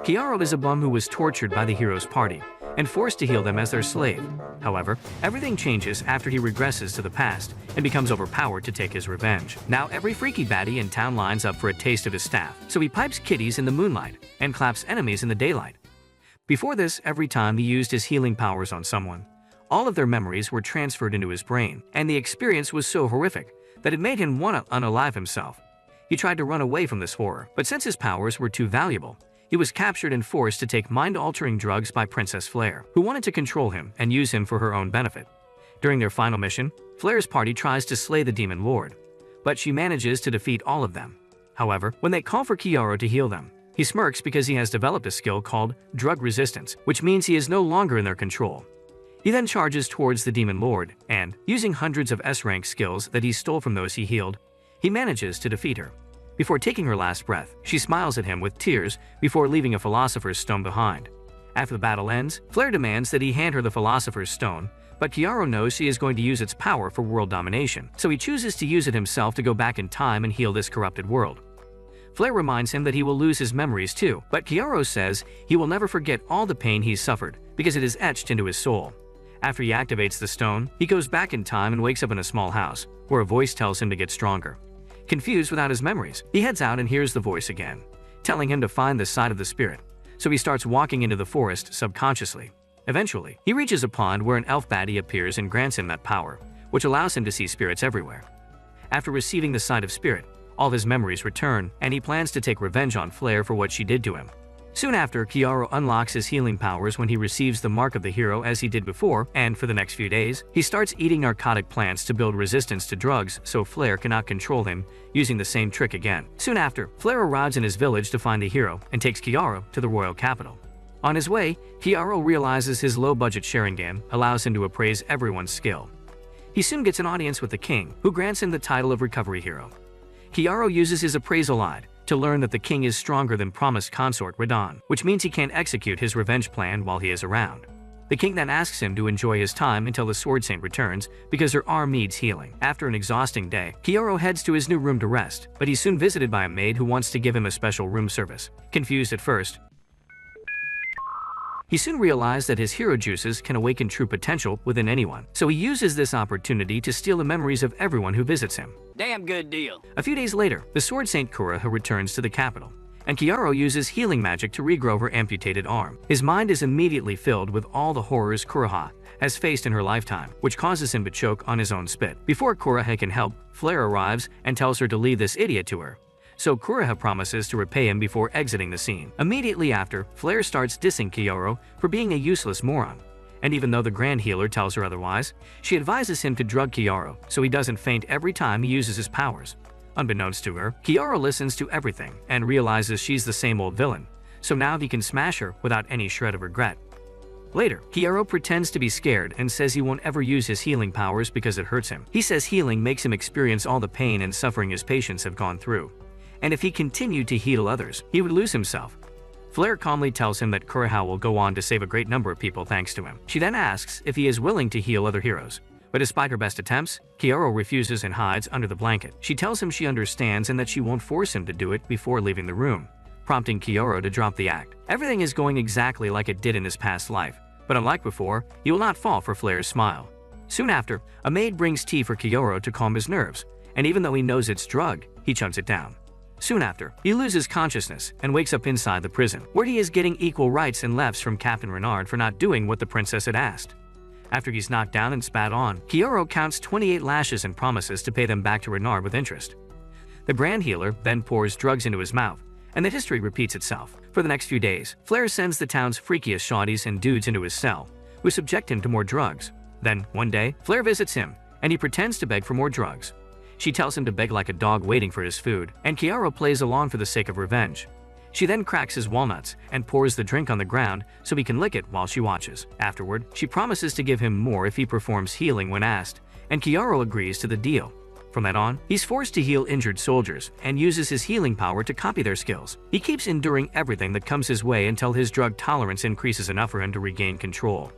Kiaro is a bum who was tortured by the hero's party and forced to heal them as their slave. However, everything changes after he regresses to the past and becomes overpowered to take his revenge. Now every freaky baddie in town lines up for a taste of his staff, so he pipes kitties in the moonlight and claps enemies in the daylight. Before this, every time he used his healing powers on someone, all of their memories were transferred into his brain, and the experience was so horrific that it made him want to unalive himself. He tried to run away from this horror, but since his powers were too valuable, he was captured and forced to take mind-altering drugs by Princess Flare, who wanted to control him and use him for her own benefit. During their final mission, Flare's party tries to slay the Demon Lord, but she manages to defeat all of them. However, when they call for Kiaro to heal them, he smirks because he has developed a skill called drug resistance, which means he is no longer in their control. He then charges towards the Demon Lord, and, using hundreds of S-rank skills that he stole from those he healed, he manages to defeat her. Before taking her last breath, she smiles at him with tears before leaving a Philosopher's Stone behind. After the battle ends, Flare demands that he hand her the Philosopher's Stone, but Kiaro knows she is going to use its power for world domination, so he chooses to use it himself to go back in time and heal this corrupted world. Flare reminds him that he will lose his memories too, but Kiaro says he will never forget all the pain he's suffered because it is etched into his soul. After he activates the stone, he goes back in time and wakes up in a small house, where a voice tells him to get stronger. Confused without his memories, he heads out and hears the voice again, telling him to find the side of the spirit, so he starts walking into the forest subconsciously. Eventually, he reaches a pond where an elf baddie appears and grants him that power, which allows him to see spirits everywhere. After receiving the sight of spirit, all his memories return, and he plans to take revenge on Flare for what she did to him. Soon after, Kiaro unlocks his healing powers when he receives the mark of the hero as he did before, and for the next few days, he starts eating narcotic plants to build resistance to drugs so Flare cannot control him, using the same trick again. Soon after, Flare arrives in his village to find the hero and takes Kiaro to the royal capital. On his way, Kiaro realizes his low-budget sharing game allows him to appraise everyone's skill. He soon gets an audience with the king, who grants him the title of Recovery Hero. Kiaro uses his appraisal eye to learn that the king is stronger than promised consort Radon, which means he can't execute his revenge plan while he is around. The king then asks him to enjoy his time until the Sword Saint returns because her arm needs healing. After an exhausting day, Kiaro heads to his new room to rest, but he's soon visited by a maid who wants to give him a special room service. Confused at first, he soon realized that his hero juices can awaken true potential within anyone, so he uses this opportunity to steal the memories of everyone who visits him. Damn good deal. A few days later, the Sword Saint Kuroha returns to the capital, and Kiaro uses healing magic to regrow her amputated arm. His mind is immediately filled with all the horrors Kuroha has faced in her lifetime, which causes him to choke on his own spit. Before Kuroha can help, Flare arrives and tells her to leave this idiot to her. So Kuroha promises to repay him before exiting the scene. Immediately after, Flare starts dissing Kiaro for being a useless moron. And even though the Grand Healer tells her otherwise, she advises him to drug Kiaro so he doesn't faint every time he uses his powers. Unbeknownst to her, Kiaro listens to everything and realizes she's the same old villain, so now he can smash her without any shred of regret. Later, Kiaro pretends to be scared and says he won't ever use his healing powers because it hurts him. He says healing makes him experience all the pain and suffering his patients have gone through, and if he continued to heal others, he would lose himself. Flare calmly tells him that Kuroha will go on to save a great number of people thanks to him. She then asks if he is willing to heal other heroes, but despite her best attempts, Kiaro refuses and hides under the blanket. She tells him she understands and that she won't force him to do it before leaving the room, prompting Kiaro to drop the act. Everything is going exactly like it did in his past life, but unlike before, he will not fall for Flare's smile. Soon after, a maid brings tea for Kiaro to calm his nerves, and even though he knows it's drugged, he chugs it down. Soon after, he loses consciousness and wakes up inside the prison, where he is getting equal rights and lefts from Captain Renard for not doing what the princess had asked. After he's knocked down and spat on, Kiaro counts 28 lashes and promises to pay them back to Renard with interest. The Grand Healer then pours drugs into his mouth, and the history repeats itself. For the next few days, Flare sends the town's freakiest shawties and dudes into his cell, who subject him to more drugs. Then, one day, Flare visits him, and he pretends to beg for more drugs. She tells him to beg like a dog waiting for his food, and Kiaro plays along for the sake of revenge. She then cracks his walnuts and pours the drink on the ground so he can lick it while she watches. Afterward, she promises to give him more if he performs healing when asked, and Kiaro agrees to the deal. From that on, he's forced to heal injured soldiers and uses his healing power to copy their skills. He keeps enduring everything that comes his way until his drug tolerance increases enough for him to regain control.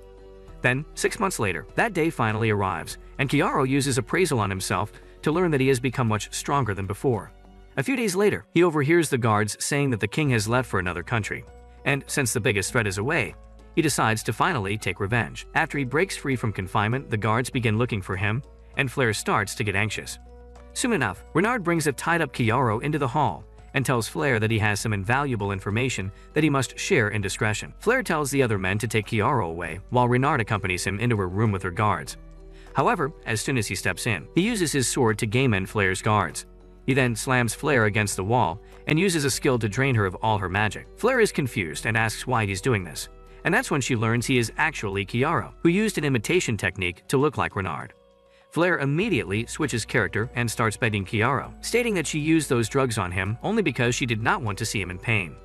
Then, 6 months later, that day finally arrives, and Kiaro uses appraisal on himself to learn that he has become much stronger than before. A few days later, he overhears the guards saying that the king has left for another country, And since the biggest threat is away, he decides to finally take revenge. After he breaks free from confinement, the guards begin looking for him, and Flair starts to get anxious. Soon enough, Renard brings a tied-up Chiaro into the hall and tells Flair that he has some invaluable information that he must share in discretion. Flair tells the other men to take Chiaro away, while Renard accompanies him into her room with her guards. However, as soon as he steps in, he uses his sword to game end Flair's guards. He then slams Flair against the wall and uses a skill to drain her of all her magic. Flair is confused and asks why he's doing this, and that's when she learns he is actually Chiaro, who used an imitation technique to look like Renard. Flair immediately switches character and starts begging Chiaro, stating that she used those drugs on him only because she did not want to see him in pain.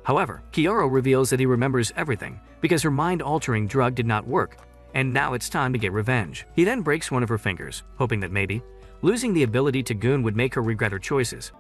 However, Chiaro reveals that he remembers everything because her mind-altering drug did not work, and now it's time to get revenge. He then breaks one of her fingers, hoping that maybe losing the ability to goon would make her regret her choices.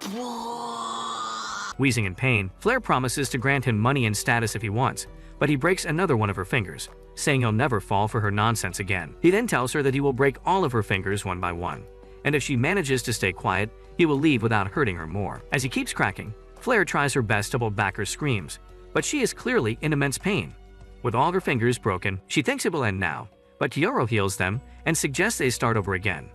Wheezing in pain, Flair promises to grant him money and status if he wants, but he breaks another one of her fingers, saying he'll never fall for her nonsense again. He then tells her that he will break all of her fingers one by one, and if she manages to stay quiet, he will leave without hurting her more. As he keeps cracking, Flair tries her best to hold back her screams, but she is clearly in immense pain. With all her fingers broken, she thinks it will end now, but Chiaro heals them and suggests they start over again.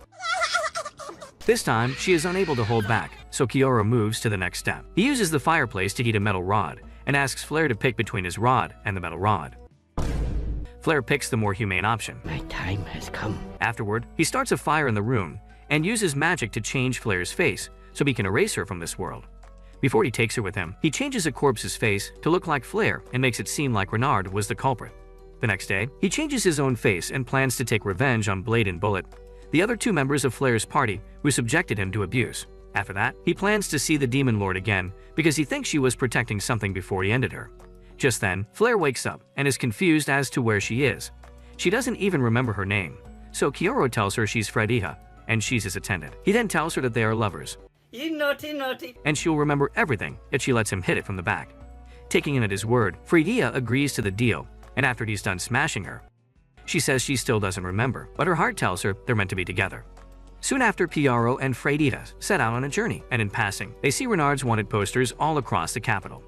This time, she is unable to hold back, so Chiaro moves to the next step. He uses the fireplace to heat a metal rod and asks Flair to pick between his rod and the metal rod. Flair picks the more humane option. My time has come. Afterward, he starts a fire in the room and uses magic to change Flair's face so he can erase her from this world. Before he takes her with him, he changes a corpse's face to look like Flair and makes it seem like Renard was the culprit. The next day, he changes his own face and plans to take revenge on Blade and Bullet, the other two members of Flair's party who subjected him to abuse. After that, he plans to see the Demon Lord again because he thinks she was protecting something before he ended her. Just then, Flair wakes up and is confused as to where she is. She doesn't even remember her name, so Chiaro tells her she's Fredija and she's his attendant. He then tells her that they are lovers. You naughty, naughty. And she'll remember everything if she lets him hit it from the back. Taking him at his word, Fredija agrees to the deal, and after he's done smashing her, she says she still doesn't remember, but her heart tells her they're meant to be together. Soon after, Chiaro and Fredija set out on a journey, and in passing, they see Renard's wanted posters all across the capital.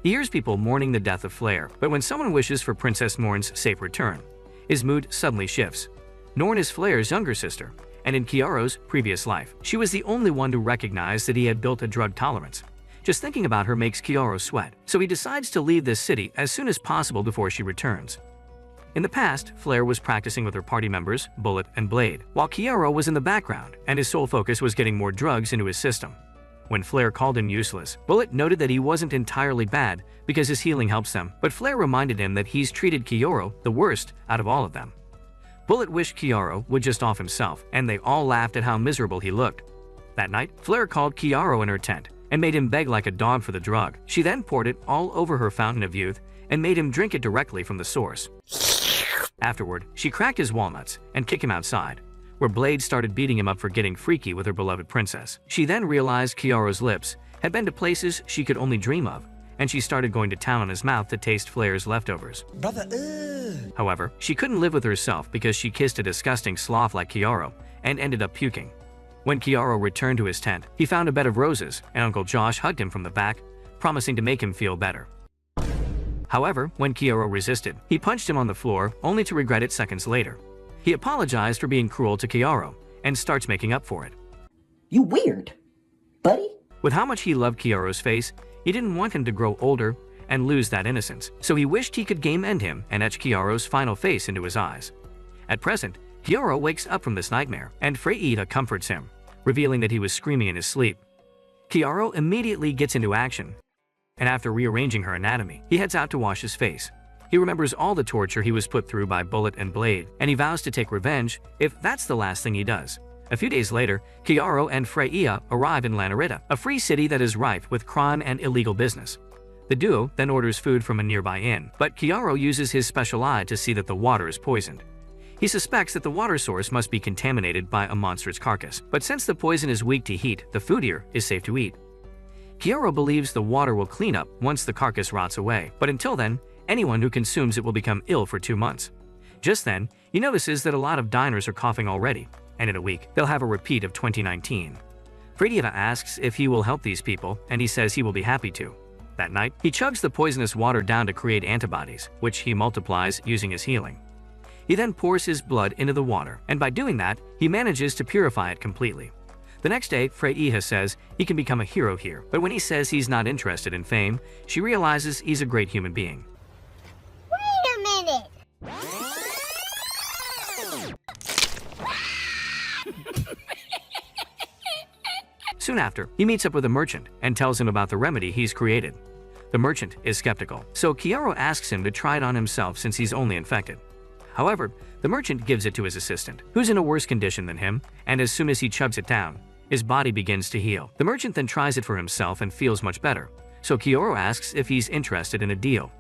He hears people mourning the death of Flair, but when someone wishes for Princess Norn's safe return, his mood suddenly shifts. Norn is Flair's younger sister, and in Chiaro's previous life, she was the only one to recognize that he had built a drug tolerance. Just thinking about her makes Chiaro sweat, so he decides to leave this city as soon as possible before she returns. In the past, Flair was practicing with her party members, Bullet and Blade, while Chiaro was in the background, and his sole focus was getting more drugs into his system. When Flair called him useless, Bullet noted that he wasn't entirely bad because his healing helps them, but Flair reminded him that he's treated Chiaro the worst out of all of them. Bullet wished Chiaro would just off himself, and they all laughed at how miserable he looked. That night, Flair called Chiaro in her tent and made him beg like a dog for the drug. She then poured it all over her fountain of youth and made him drink it directly from the source. Afterward, she cracked his walnuts and kicked him outside, where Blade started beating him up for getting freaky with her beloved princess. She then realized Chiaro's lips had been to places she could only dream of, and she started going to town on his mouth to taste Flair's leftovers. Brother, However, she couldn't live with herself because she kissed a disgusting sloth like Chiaro and ended up puking. When Chiaro returned to his tent, he found a bed of roses, and Uncle Josh hugged him from the back, promising to make him feel better. However, when Chiaro resisted, he punched him on the floor, only to regret it seconds later. He apologized for being cruel to Chiaro and starts making up for it. You weird, buddy. With how much he loved Chiaro's face, he didn't want him to grow older and lose that innocence, so he wished he could game end him and etch Chiaro's final face into his eyes. At present, Chiaro wakes up from this nightmare, and Fredija comforts him, revealing that he was screaming in his sleep. Chiaro immediately gets into action, and after rearranging her anatomy, he heads out to wash his face. He remembers all the torture he was put through by Bullet and Blade, and he vows to take revenge if that's the last thing he does. A few days later, Chiaro and Fredija arrive in Lanarita, a free city that is rife with crime and illegal business. The duo then orders food from a nearby inn, but Chiaro uses his special eye to see that the water is poisoned. He suspects that the water source must be contaminated by a monster's carcass, but since the poison is weak to heat, the food here is safe to eat. Chiaro believes the water will clean up once the carcass rots away, but until then, anyone who consumes it will become ill for 2 months. Just then, he notices that a lot of diners are coughing already, and in a week, they'll have a repeat of 2019. Fredija asks if he will help these people, and he says he will be happy to. That night, he chugs the poisonous water down to create antibodies, which he multiplies using his healing. He then pours his blood into the water, and by doing that, he manages to purify it completely. The next day, Freyja says he can become a hero here, but when he says he's not interested in fame, she realizes he's a great human being. Wait a minute! Soon after, he meets up with a merchant and tells him about the remedy he's created. The merchant is skeptical, so Kiaro asks him to try it on himself since he's only infected. However, the merchant gives it to his assistant, who's in a worse condition than him, and as soon as he chugs it down, his body begins to heal. The merchant then tries it for himself and feels much better, so Kiaro asks if he's interested in a deal.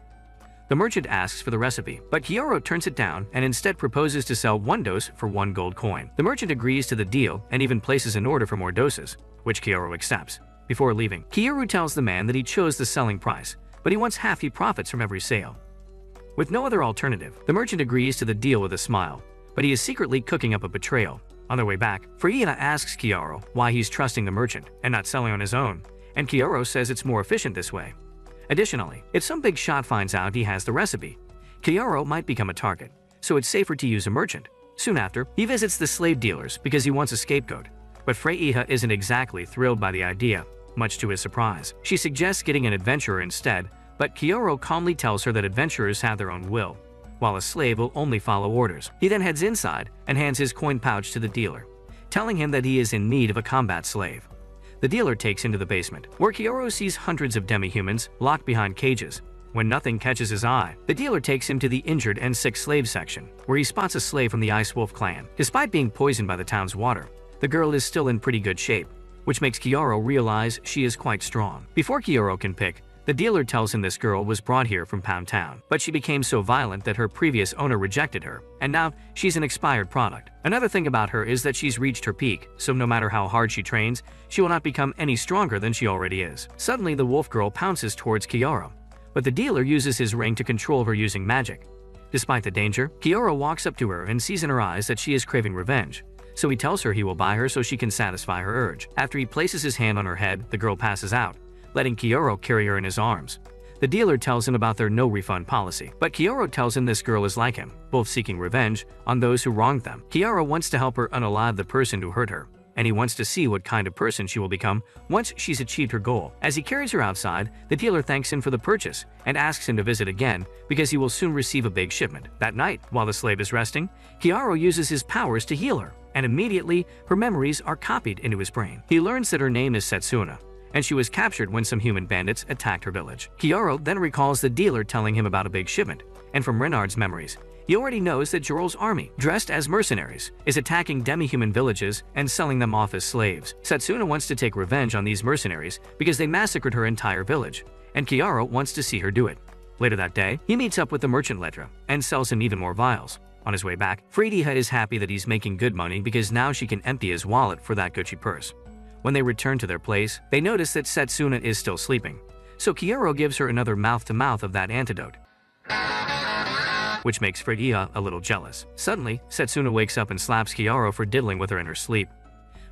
The merchant asks for the recipe, but Kiaro turns it down and instead proposes to sell 1 dose for 1 gold coin. The merchant agrees to the deal and even places an order for more doses, which Kiaro accepts. Before leaving, Kiaro tells the man that he chose the selling price, but he wants half he profits from every sale. With no other alternative, the merchant agrees to the deal with a smile, but he is secretly cooking up a betrayal. On their way back, Freyja asks Kiaro why he's trusting the merchant and not selling on his own, and Kiaro says it's more efficient this way. Additionally, if some big shot finds out he has the recipe, Kiaro might become a target, so it's safer to use a merchant. Soon after, he visits the slave dealers because he wants a scapegoat, but Freyja isn't exactly thrilled by the idea, much to his surprise. She suggests getting an adventurer instead, but Kiaro calmly tells her that adventurers have their own will, while a slave will only follow orders. He then heads inside and hands his coin pouch to the dealer, telling him that he is in need of a combat slave. The dealer takes him to the basement, where Kiaro sees hundreds of demi-humans locked behind cages. When nothing catches his eye, the dealer takes him to the injured and sick slave section, where he spots a slave from the Ice Wolf clan. Despite being poisoned by the town's water, the girl is still in pretty good shape, which makes Kiaro realize she is quite strong. Before Kiaro can pick, the dealer tells him this girl was brought here from Pound Town, but she became so violent that her previous owner rejected her, and now she's an expired product. Another thing about her is that she's reached her peak, so no matter how hard she trains, she will not become any stronger than she already is. Suddenly, the wolf girl pounces towards Kiaro, but the dealer uses his ring to control her using magic. Despite the danger, Kiaro walks up to her and sees in her eyes that she is craving revenge, so he tells her he will buy her so she can satisfy her urge. After he places his hand on her head, the girl passes out, letting Kiaro carry her in his arms. The dealer tells him about their no-refund policy, but Kiaro tells him this girl is like him, both seeking revenge on those who wronged them. Kiaro wants to help her unalive the person who hurt her, and he wants to see what kind of person she will become once she's achieved her goal. As he carries her outside, the dealer thanks him for the purchase and asks him to visit again because he will soon receive a big shipment. That night, while the slave is resting, Kiaro uses his powers to heal her, and immediately her memories are copied into his brain. He learns that her name is Setsuna, and she was captured when some human bandits attacked her village. Kiaro then recalls the dealer telling him about a big shipment, and from Renard's memories, he already knows that Joral's army, dressed as mercenaries, is attacking demi-human villages and selling them off as slaves. Setsuna wants to take revenge on these mercenaries because they massacred her entire village, and Kiaro wants to see her do it. Later that day, he meets up with the merchant Ledra and sells him even more vials. On his way back, Freyja is happy that he's making good money because now she can empty his wallet for that Gucci purse. When they return to their place, they notice that Setsuna is still sleeping, so Kiaro gives her another mouth-to-mouth of that antidote, which makes Freyja a little jealous. Suddenly, Setsuna wakes up and slaps Kiaro for diddling with her in her sleep.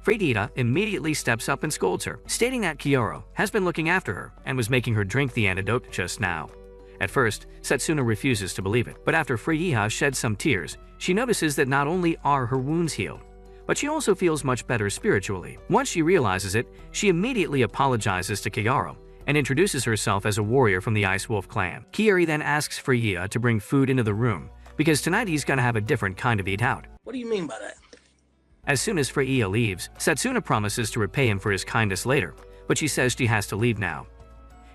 Freyja immediately steps up and scolds her, stating that Kiaro has been looking after her and was making her drink the antidote just now. At first, Setsuna refuses to believe it, but after Freyja sheds some tears, she notices that not only are her wounds healed, but she also feels much better spiritually. Once she realizes it, she immediately apologizes to Kiaro and introduces herself as a warrior from the Ice Wolf clan. Kiari then asks Freyja to bring food into the room, because tonight he's gonna have a different kind of eat out. What do you mean by that? As soon as Freyja leaves, Setsuna promises to repay him for his kindness later, but she says she has to leave now.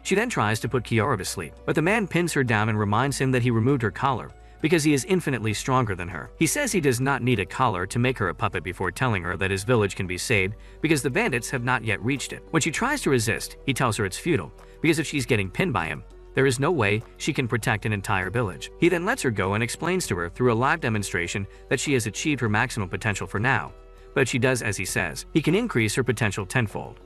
She then tries to put Kiaro to sleep, but the man pins her down and reminds him that he removed her collar because he is infinitely stronger than her. He says he does not need a collar to make her a puppet before telling her that his village can be saved because the bandits have not yet reached it. When she tries to resist, he tells her it's futile because if she's getting pinned by him, there is no way she can protect an entire village. He then lets her go and explains to her through a live demonstration that she has achieved her maximum potential for now, but if she does as he says, he can increase her potential tenfold.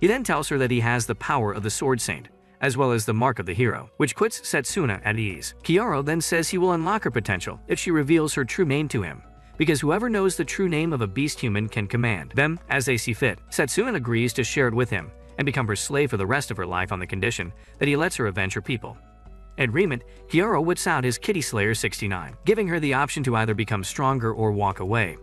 He then tells her that he has the power of the Sword Saint, as well as the mark of the hero, which puts Setsuna at ease. Kiaro then says he will unlock her potential if she reveals her true name to him, because whoever knows the true name of a beast human can command them as they see fit. Setsuna agrees to share it with him, and become her slave for the rest of her life on the condition that he lets her avenge her people. In agreement, Kiaro whips out his Kitty Slayer 69, giving her the option to either become stronger or walk away.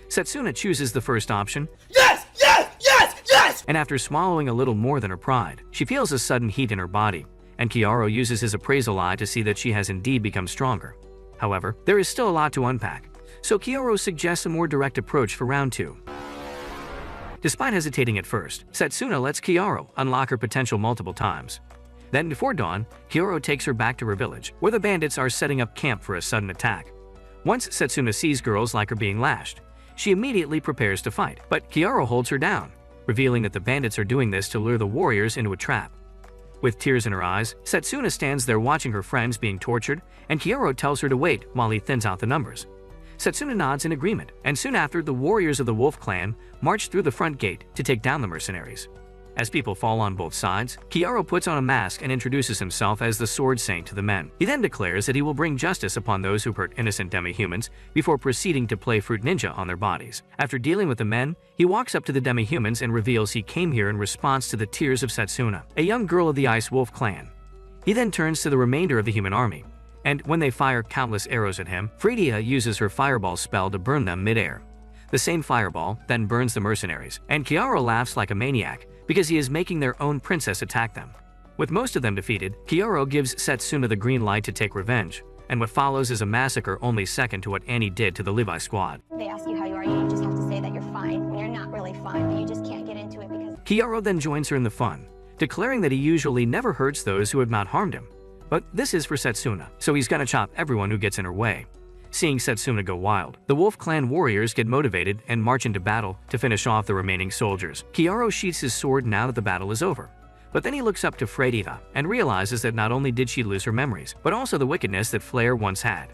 Setsuna chooses the first option. Yes! Yes! Yes! Yes! And after swallowing a little more than her pride, she feels a sudden heat in her body, and Kiaro uses his appraisal eye to see that she has indeed become stronger. However, there is still a lot to unpack, so Kiaro suggests a more direct approach for round 2. Despite hesitating at first, Setsuna lets Kiaro unlock her potential multiple times. Then before dawn, Kiaro takes her back to her village, where the bandits are setting up camp for a sudden attack. Once Setsuna sees girls like her being lashed, she immediately prepares to fight, but Kiaro holds her down, revealing that the bandits are doing this to lure the warriors into a trap. With tears in her eyes, Setsuna stands there watching her friends being tortured, and Kiaro tells her to wait while he thins out the numbers. Setsuna nods in agreement, and soon after, the warriors of the Wolf Clan march through the front gate to take down the mercenaries. As people fall on both sides, Kiaro puts on a mask and introduces himself as the Sword Saint to the men. He then declares that he will bring justice upon those who hurt innocent demi-humans before proceeding to play Fruit Ninja on their bodies. After dealing with the men, he walks up to the demi-humans and reveals he came here in response to the tears of Setsuna, a young girl of the Ice Wolf Clan. He then turns to the remainder of the human army, and when they fire countless arrows at him, Freedia uses her fireball spell to burn them mid-air. The same fireball then burns the mercenaries, and Kiaro laughs like a maniac because he is making their own princess attack them. With most of them defeated, Kiaro gives Setsuna the green light to take revenge, and what follows is a massacre only second to what Annie did to the Levi squad. They ask you how you are, you just have to say that you're fine when you're not really fine, but you just can't get into it because... Kiaro then joins her in the fun, declaring that he usually never hurts those who have not harmed him. But this is for Setsuna, so he's gonna chop everyone who gets in her way. Seeing Setsuna go wild, the Wolf Clan warriors get motivated and march into battle to finish off the remaining soldiers. Kiaro sheaths his sword now that the battle is over. But then he looks up to Freedia and realizes that not only did she lose her memories, but also the wickedness that Flair once had.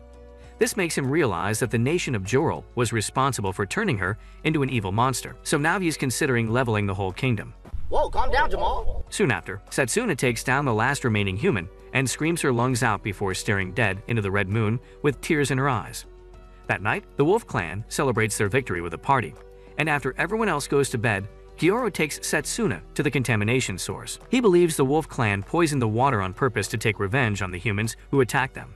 This makes him realize that the nation of Jorel was responsible for turning her into an evil monster, so now he's considering leveling the whole kingdom. Whoa, calm down, Jamal. Soon after, Setsuna takes down the last remaining human and screams her lungs out before staring dead into the red moon with tears in her eyes. That night, the Wolf Clan celebrates their victory with a party, and after everyone else goes to bed, Kiaro takes Setsuna to the contamination source. He believes the Wolf Clan poisoned the water on purpose to take revenge on the humans who attacked them.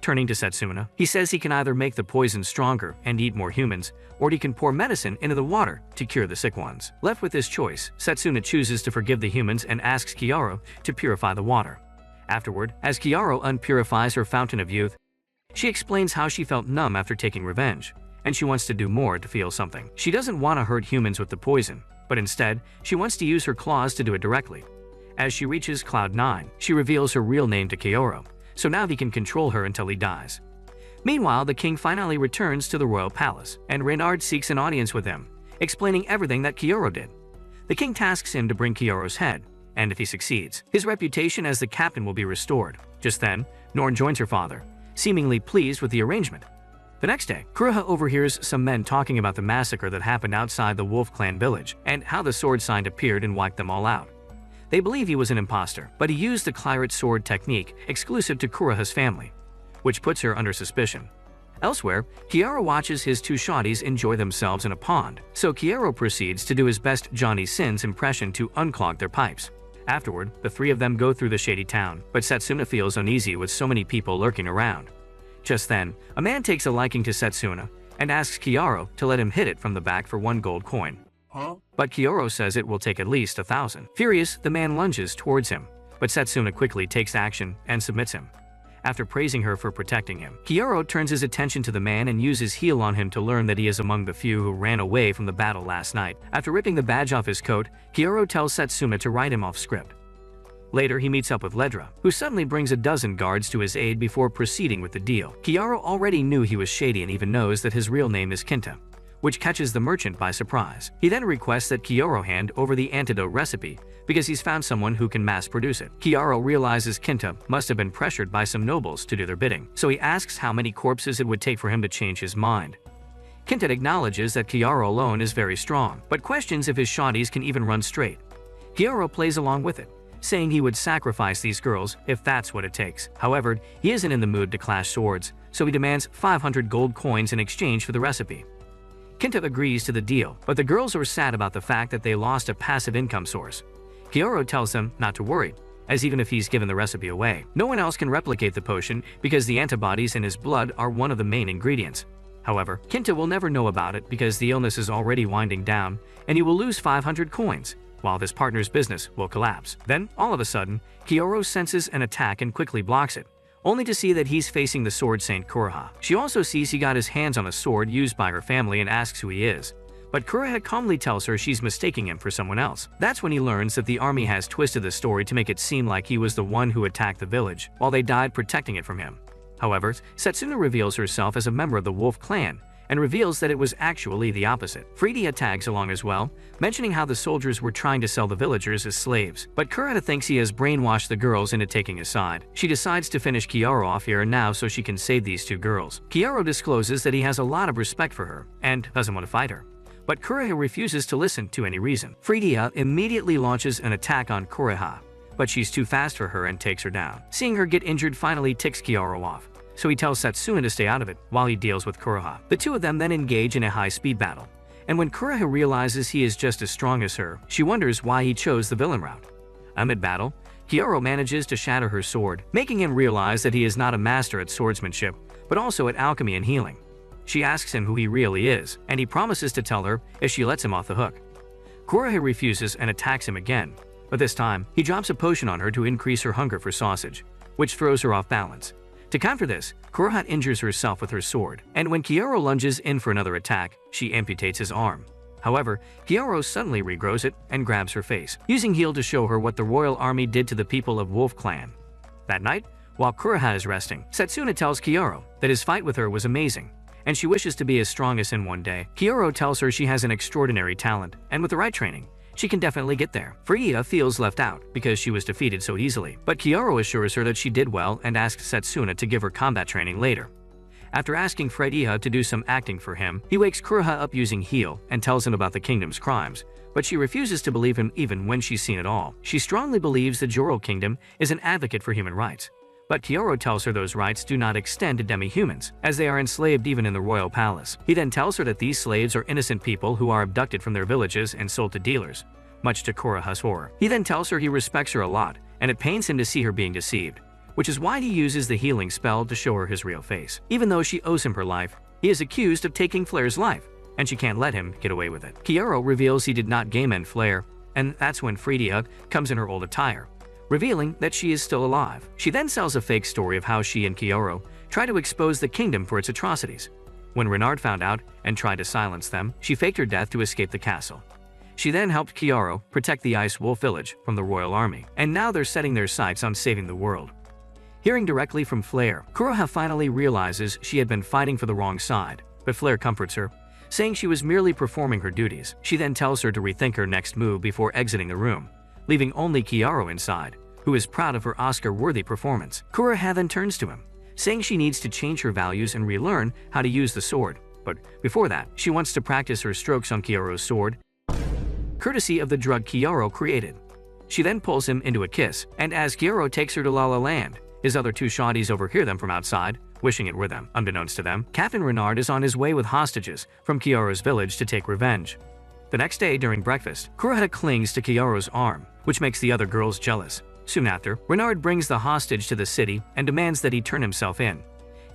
Turning to Setsuna, he says he can either make the poison stronger and eat more humans, or he can pour medicine into the water to cure the sick ones. Left with this choice, Setsuna chooses to forgive the humans and asks Kiaro to purify the water. Afterward, as Kiaro unpurifies her fountain of youth, she explains how she felt numb after taking revenge, and she wants to do more to feel something. She doesn't want to hurt humans with the poison, but instead, she wants to use her claws to do it directly. As she reaches Cloud 9, she reveals her real name to Kiaro, so now he can control her until he dies. Meanwhile, the king finally returns to the royal palace, and Reynard seeks an audience with him, explaining everything that Kiaro did. The king tasks him to bring Kiaro's head, and if he succeeds, his reputation as the captain will be restored. Just then, Norn joins her father, seemingly pleased with the arrangement. The next day, Kuroha overhears some men talking about the massacre that happened outside the Wolf Clan village, and how the sword sign appeared and wiped them all out. They believe he was an imposter, but he used the Claret sword technique exclusive to Kuroha's family, which puts her under suspicion. Elsewhere, Kiaro watches his two shawties enjoy themselves in a pond, so Kiaro proceeds to do his best Johnny Sins impression to unclog their pipes. Afterward, the three of them go through the shady town, but Setsuna feels uneasy with so many people lurking around. Just then, a man takes a liking to Setsuna and asks Kiaro to let him hit it from the back for 1 gold coin. But Kiaro says it will take at least 1,000. Furious, the man lunges towards him, but Setsuna quickly takes action and submits him. After praising her for protecting him, Kiaro turns his attention to the man and uses heal on him to learn that he is among the few who ran away from the battle last night. After ripping the badge off his coat, Kiaro tells Setsuna to write him off script. Later, he meets up with Ledra, who suddenly brings a dozen guards to his aid before proceeding with the deal. Kiaro already knew he was shady and even knows that his real name is Kinta, which catches the merchant by surprise. He then requests that Kiaro hand over the antidote recipe because he's found someone who can mass produce it. Kiaro realizes Kinta must have been pressured by some nobles to do their bidding, so he asks how many corpses it would take for him to change his mind. Kinta acknowledges that Kiaro alone is very strong, but questions if his shawties can even run straight. Kiaro plays along with it, saying he would sacrifice these girls if that's what it takes. However, he isn't in the mood to clash swords, so he demands 500 gold coins in exchange for the recipe. Kinta agrees to the deal, but the girls are sad about the fact that they lost a passive income source. Kioro tells him not to worry, as even if he's given the recipe away, no one else can replicate the potion because the antibodies in his blood are one of the main ingredients. However, Kinta will never know about it because the illness is already winding down and he will lose 500 coins, while his partner's business will collapse. Then, all of a sudden, Kioro senses an attack and quickly blocks it, only to see that he's facing the sword Saint Kuroha. She also sees he got his hands on a sword used by her family and asks who he is. But Kuroha calmly tells her she's mistaking him for someone else. That's when he learns that the army has twisted the story to make it seem like he was the one who attacked the village, while they died protecting it from him. However, Setsuna reveals herself as a member of the Wolf clan, and reveals that it was actually the opposite. Fridia tags along as well, mentioning how the soldiers were trying to sell the villagers as slaves. But Kuroha thinks he has brainwashed the girls into taking his side. She decides to finish Kioro off here and now so she can save these two girls. Kioro discloses that he has a lot of respect for her, and doesn't want to fight her. But Kuroha refuses to listen to any reason. Fridia immediately launches an attack on Kuroha, but she's too fast for her and takes her down. Seeing her get injured finally ticks Kioro off, so he tells Setsuna to stay out of it while he deals with Kuroha. The two of them then engage in a high-speed battle, and when Kuroha realizes he is just as strong as her, she wonders why he chose the villain route. Amid battle, Kioro manages to shatter her sword, making him realize that he is not a master at swordsmanship, but also at alchemy and healing. She asks him who he really is, and he promises to tell her if she lets him off the hook. Kuroha refuses and attacks him again, but this time, he drops a potion on her to increase her hunger for sausage, which throws her off balance. To counter this, Kuroha injures herself with her sword, and when Kioro lunges in for another attack, she amputates his arm. However, Kioro suddenly regrows it and grabs her face, using Heal to show her what the royal army did to the people of Wolf Clan. That night, while Kuroha is resting, Setsuna tells Kioro that his fight with her was amazing, and she wishes to be as strong as him one day. Kioro tells her she has an extraordinary talent, and with the right training, she can definitely get there. Fridia feels left out because she was defeated so easily, but Kioro assures her that she did well and asks Setsuna to give her combat training later. After asking Fridia to do some acting for him, he wakes Kuroha up using Heal and tells him about the kingdom's crimes, but she refuses to believe him even when she's seen it all. She strongly believes the Joro Kingdom is an advocate for human rights, but Kioro tells her those rights do not extend to demi-humans, as they are enslaved even in the royal palace. He then tells her that these slaves are innocent people who are abducted from their villages and sold to dealers, much to Kuroha's horror. He then tells her he respects her a lot, and it pains him to see her being deceived, which is why he uses the healing spell to show her his real face. Even though she owes him her life, he is accused of taking Flair's life, and she can't let him get away with it. Kioro reveals he did not game end Flair, and that's when Fridia comes in her old attire, revealing that she is still alive. She then sells a fake story of how she and Kioro try to expose the kingdom for its atrocities. When Renard found out and tried to silence them, she faked her death to escape the castle. She then helped Kioro protect the Ice Wolf village from the royal army, and now they're setting their sights on saving the world. Hearing directly from Flair, Kuroha finally realizes she had been fighting for the wrong side, but Flair comforts her, saying she was merely performing her duties. She then tells her to rethink her next move before exiting the room, leaving only Kioro inside, who is proud of her Oscar-worthy performance. Kuroha then turns to him, saying she needs to change her values and relearn how to use the sword, but before that, she wants to practice her strokes on Kioro's sword, courtesy of the drug Kioro created. She then pulls him into a kiss, and as Kioro takes her to La La Land, his other two shawties overhear them from outside, wishing it were them. Unbeknownst to them, Captain Renard is on his way with hostages from Kioro's village to take revenge. The next day during breakfast, Kuroha clings to Kioro's arm, which makes the other girls jealous. Soon after, Renard brings the hostage to the city and demands that he turn himself in.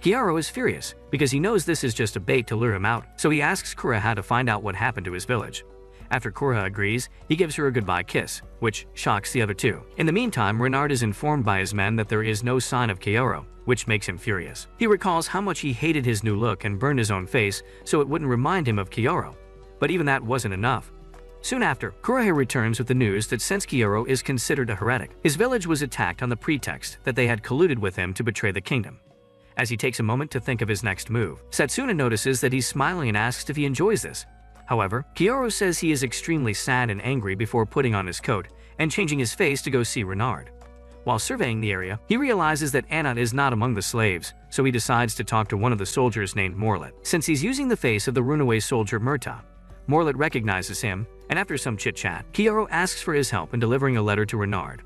Kioro is furious because he knows this is just a bait to lure him out, so he asks Kuroha to find out what happened to his village. After Kuroha agrees, he gives her a goodbye kiss, which shocks the other two. In the meantime, Renard is informed by his men that there is no sign of Kioro, which makes him furious. He recalls how much he hated his new look and burned his own face so it wouldn't remind him of Kioro. But even that wasn't enough. Soon after, Kuroha returns with the news that since Kioro is considered a heretic, his village was attacked on the pretext that they had colluded with him to betray the kingdom. As he takes a moment to think of his next move, Setsuna notices that he's smiling and asks if he enjoys this. However, Kioro says he is extremely sad and angry before putting on his coat and changing his face to go see Renard. While surveying the area, he realizes that Anat is not among the slaves, so he decides to talk to one of the soldiers named Morlet. Since he's using the face of the runaway soldier Murta, Morlet recognizes him, and after some chit-chat, Kioro asks for his help in delivering a letter to Renard.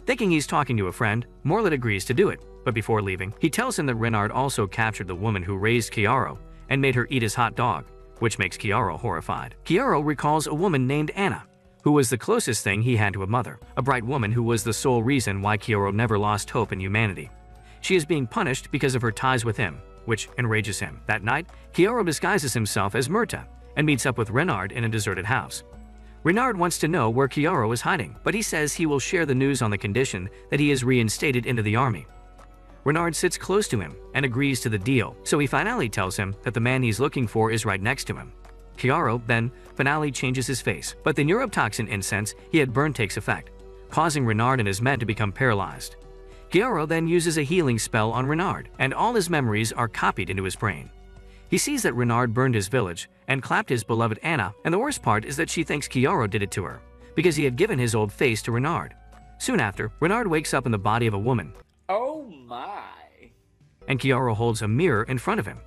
Thinking he's talking to a friend, Morlet agrees to do it, but before leaving, he tells him that Renard also captured the woman who raised Kioro and made her eat his hot dog, which makes Kioro horrified. Kioro recalls a woman named Anna, who was the closest thing he had to a mother, a bright woman who was the sole reason why Kyoto never lost hope in humanity. She is being punished because of her ties with him, which enrages him. That night, Kyoto disguises himself as Murta and meets up with Renard in a deserted house. Renard wants to know where Kyoto is hiding, but he says he will share the news on the condition that he is reinstated into the army. Renard sits close to him and agrees to the deal, so he finally tells him that the man he's looking for is right next to him. Kyoto then finally changes his face, but the neurotoxin incense he had burned takes effect, causing Renard and his men to become paralyzed. Kyoto then uses a healing spell on Renard, and all his memories are copied into his brain. He sees that Renard burned his village and clapped his beloved Anna, and the worst part is that she thinks Kyoto did it to her, because he had given his old face to Renard. Soon after, Renard wakes up in the body of a woman. Oh my. And Kyoto holds a mirror in front of him,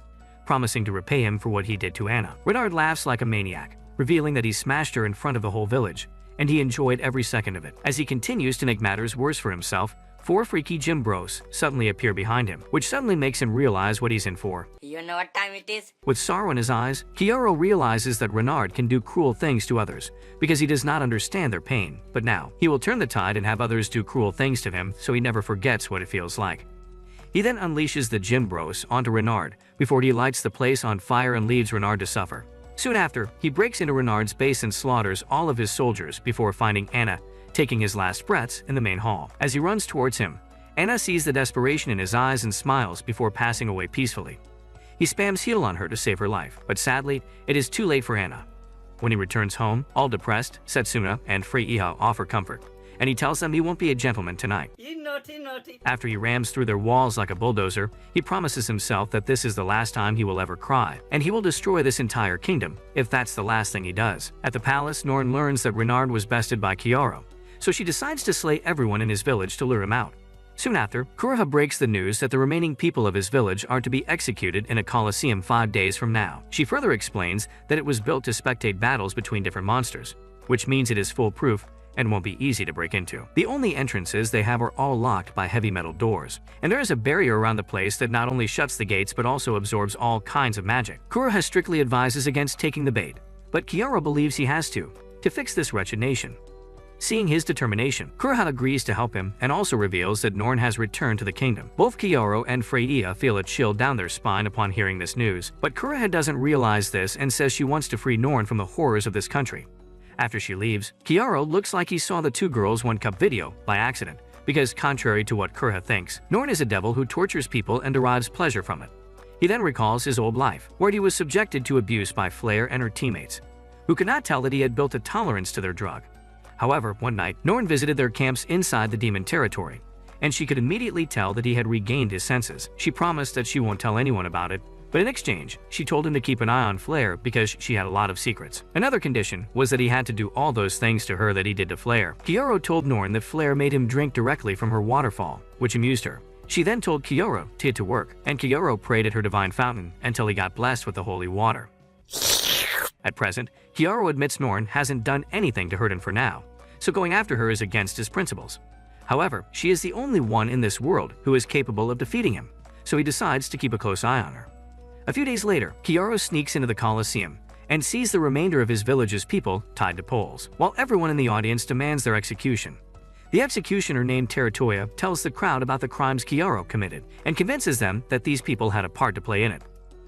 promising to repay him for what he did to Anna. Renard laughs like a maniac, revealing that he smashed her in front of the whole village, and he enjoyed every second of it. As he continues to make matters worse for himself, 4 freaky gym bros suddenly appear behind him, which suddenly makes him realize what he's in for. You know what time it is? With sorrow in his eyes, Kyoto realizes that Renard can do cruel things to others because he does not understand their pain. But now, he will turn the tide and have others do cruel things to him so he never forgets what it feels like. He then unleashes the gym bros onto Renard before he lights the place on fire and leaves Renard to suffer. Soon after, he breaks into Renard's base and slaughters all of his soldiers before finding Anna taking his last breaths in the main hall. As he runs towards him, Anna sees the desperation in his eyes and smiles before passing away peacefully. He spams heal on her to save her life, but sadly, it is too late for Anna. When he returns home, all depressed, Setsuna and Frey-Iha offer comfort, and he tells them he won't be a gentleman tonight. You naughty. After he rams through their walls like a bulldozer, he promises himself that this is the last time he will ever cry, and he will destroy this entire kingdom if that's the last thing he does. At the palace, Norn learns that Renard was bested by Kyoto, so she decides to slay everyone in his village to lure him out. Soon after, Kuroha breaks the news that the remaining people of his village are to be executed in a coliseum 5 days from now. She further explains that it was built to spectate battles between different monsters, which means it is foolproof and won't be easy to break into. The only entrances they have are all locked by heavy metal doors, and there is a barrier around the place that not only shuts the gates but also absorbs all kinds of magic. Kuroha strictly advises against taking the bait, but Kyoto believes he has to fix this wretched nation. Seeing his determination, Kuroha agrees to help him and also reveals that Norn has returned to the kingdom. Both Kyoto and Frey-Iha feel a chill down their spine upon hearing this news, but Kuroha doesn't realize this and says she wants to free Norn from the horrors of this country. After she leaves, Kyoto looks like he saw the 2 girls 1 cup video by accident, because contrary to what Kuroha thinks, Norn is a devil who tortures people and derives pleasure from it. He then recalls his old life, where he was subjected to abuse by Flare and her teammates, who could not tell that he had built a tolerance to their drug. However, one night, Norn visited their camps inside the demon territory, and she could immediately tell that he had regained his senses. She promised that she won't tell anyone about it, but in exchange, she told him to keep an eye on Flare because she had a lot of secrets. Another condition was that he had to do all those things to her that he did to Flare. Kyoto told Norn that Flare made him drink directly from her waterfall, which amused her. She then told Kyoto to get to work, and Kyoto prayed at her divine fountain until he got blessed with the holy water. At present, Kyoto admits Norn hasn't done anything to hurt him for now, so going after her is against his principles. However, she is the only one in this world who is capable of defeating him, so he decides to keep a close eye on her. A few days later, Kyoto sneaks into the Colosseum and sees the remainder of his village's people tied to poles, while everyone in the audience demands their execution. The executioner named Teratoya tells the crowd about the crimes Kyoto committed and convinces them that these people had a part to play in it.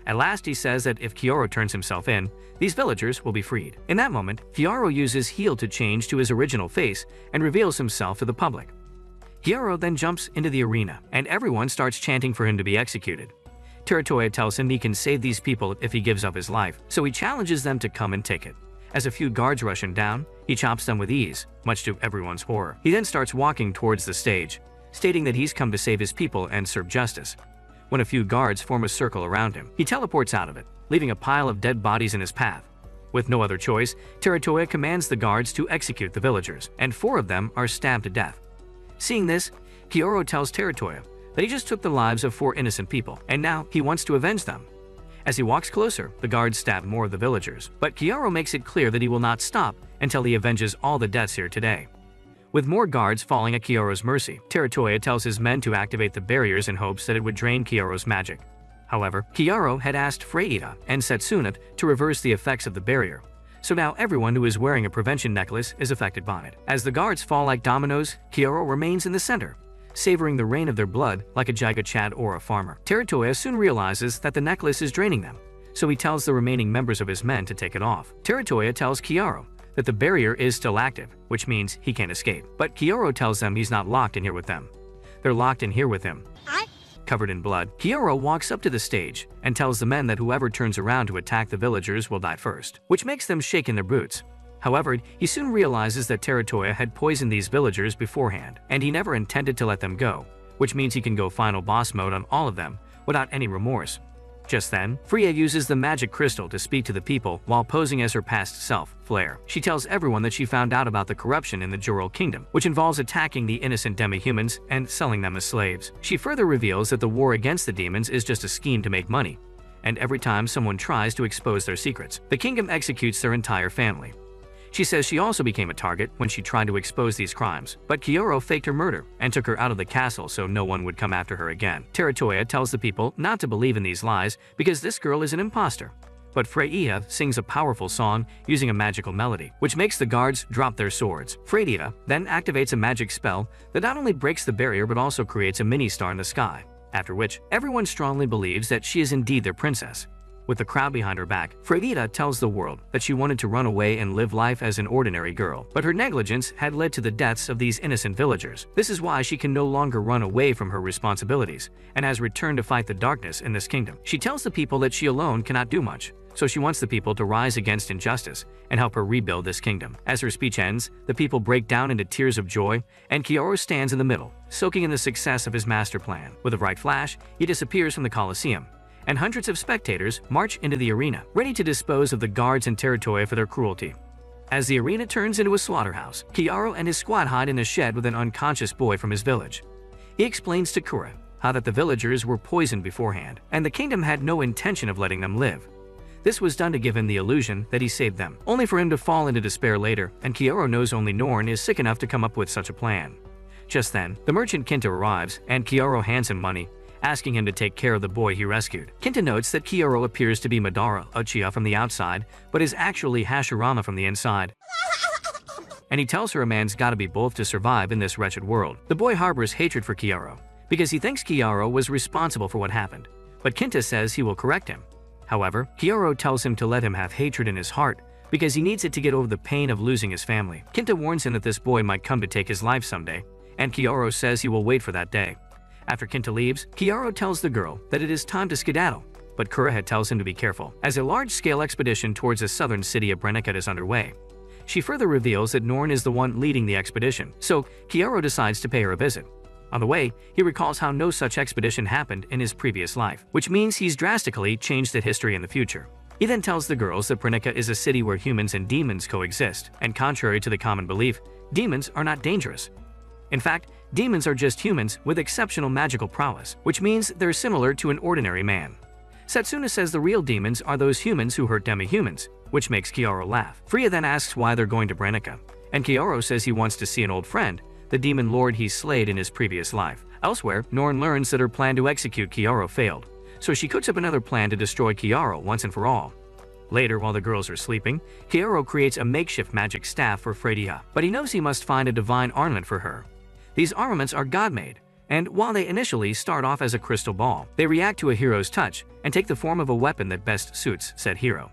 At last, he says that if Kyoto turns himself in, these villagers will be freed. In that moment, Kyoto uses heal to change to his original face and reveals himself to the public. Kyoto then jumps into the arena, and everyone starts chanting for him to be executed. Teratoya tells him he can save these people if he gives up his life, so he challenges them to come and take it. As a few guards rush him down, he chops them with ease, much to everyone's horror. He then starts walking towards the stage, stating that he's come to save his people and serve justice. When a few guards form a circle around him, he teleports out of it, leaving a pile of dead bodies in his path. With no other choice, Teratoya commands the guards to execute the villagers, and 4 of them are stabbed to death. Seeing this, Kyoto tells Teratoya that he just took the lives of 4 innocent people, and now he wants to avenge them. As he walks closer, the guards stab more of the villagers, but Kyoto makes it clear that he will not stop until he avenges all the deaths here today. With more guards falling at Kyoto's mercy, Teratoya tells his men to activate the barriers in hopes that it would drain Kyoto's magic. However, Kyoto had asked Frey-Iha and Setsuna to reverse the effects of the barrier, so now everyone who is wearing a prevention necklace is affected by it. As the guards fall like dominoes, Kyoto remains in the center, savoring the rain of their blood like a Jiga Chad or a farmer. Teratoya soon realizes that the necklace is draining them, so he tells the remaining members of his men to take it off. Teratoya tells Kiaro that the barrier is still active, which means he can't escape. But Kiaro tells them he's not locked in here with them. They're locked in here with him. Covered in blood, Kiaro walks up to the stage and tells the men that whoever turns around to attack the villagers will die first, which makes them shake in their boots. However, he soon realizes that Teratoya had poisoned these villagers beforehand, and he never intended to let them go, which means he can go final boss mode on all of them without any remorse. Just then, Freya uses the magic crystal to speak to the people while posing as her past self, Flare. She tells everyone that she found out about the corruption in the Joral Kingdom, which involves attacking the innocent demi-humans and selling them as slaves. She further reveals that the war against the demons is just a scheme to make money, and every time someone tries to expose their secrets, the kingdom executes their entire family. She says she also became a target when she tried to expose these crimes, but Kioro faked her murder and took her out of the castle so no one would come after her again. Teratoya tells the people not to believe in these lies because this girl is an imposter. But Freya sings a powerful song using a magical melody, which makes the guards drop their swords. Freya then activates a magic spell that not only breaks the barrier but also creates a mini-star in the sky, after which everyone strongly believes that she is indeed their princess. With the crowd behind her back, Freya tells the world that she wanted to run away and live life as an ordinary girl, but her negligence had led to the deaths of these innocent villagers. This is why she can no longer run away from her responsibilities and has returned to fight the darkness in this kingdom. She tells the people that she alone cannot do much, so she wants the people to rise against injustice and help her rebuild this kingdom. As her speech ends, the people break down into tears of joy, and Kioro stands in the middle, soaking in the success of his master plan. With a bright flash, he disappears from the Colosseum, and hundreds of spectators march into the arena, ready to dispose of the guards and Teratoya for their cruelty. As the arena turns into a slaughterhouse, Kiaro and his squad hide in a shed with an unconscious boy from his village. He explains to Kura how that the villagers were poisoned beforehand, and the kingdom had no intention of letting them live. This was done to give him the illusion that he saved them, only for him to fall into despair later, and Kiaro knows only Norn is sick enough to come up with such a plan. Just then, the merchant Kinta arrives, and Kiaro hands him money, asking him to take care of the boy he rescued. Kinta notes that Kioro appears to be Madara Uchiha from the outside, but is actually Hashirama from the inside. And he tells her a man's gotta be both to survive in this wretched world. The boy harbors hatred for Kioro, because he thinks Kioro was responsible for what happened, but Kinta says he will correct him. However, Kioro tells him to let him have hatred in his heart, because he needs it to get over the pain of losing his family. Kinta warns him that this boy might come to take his life someday, and Kioro says he will wait for that day. After Kinta leaves, Kiaro tells the girl that it is time to skedaddle, but Kureha tells him to be careful, as a large-scale expedition towards the southern city of Brenikat is underway. She further reveals that Norn is the one leading the expedition, so Kiaro decides to pay her a visit. On the way, he recalls how no such expedition happened in his previous life, which means he's drastically changed the history in the future. He then tells the girls that Brenikat is a city where humans and demons coexist, and contrary to the common belief, demons are not dangerous. In fact, demons are just humans with exceptional magical prowess, which means they're similar to an ordinary man. Satsuna says the real demons are those humans who hurt demi-humans, which makes Kiaro laugh. Freya then asks why they're going to Brenica, and Kiaro says he wants to see an old friend, the demon lord he slayed in his previous life. Elsewhere, Norn learns that her plan to execute Kiaro failed, so she cooks up another plan to destroy Kiaro once and for all. Later, while the girls are sleeping, Kiaro creates a makeshift magic staff for Freya, but he knows he must find a divine ornament for her. These armaments are god-made, and while they initially start off as a crystal ball, they react to a hero's touch and take the form of a weapon that best suits said hero.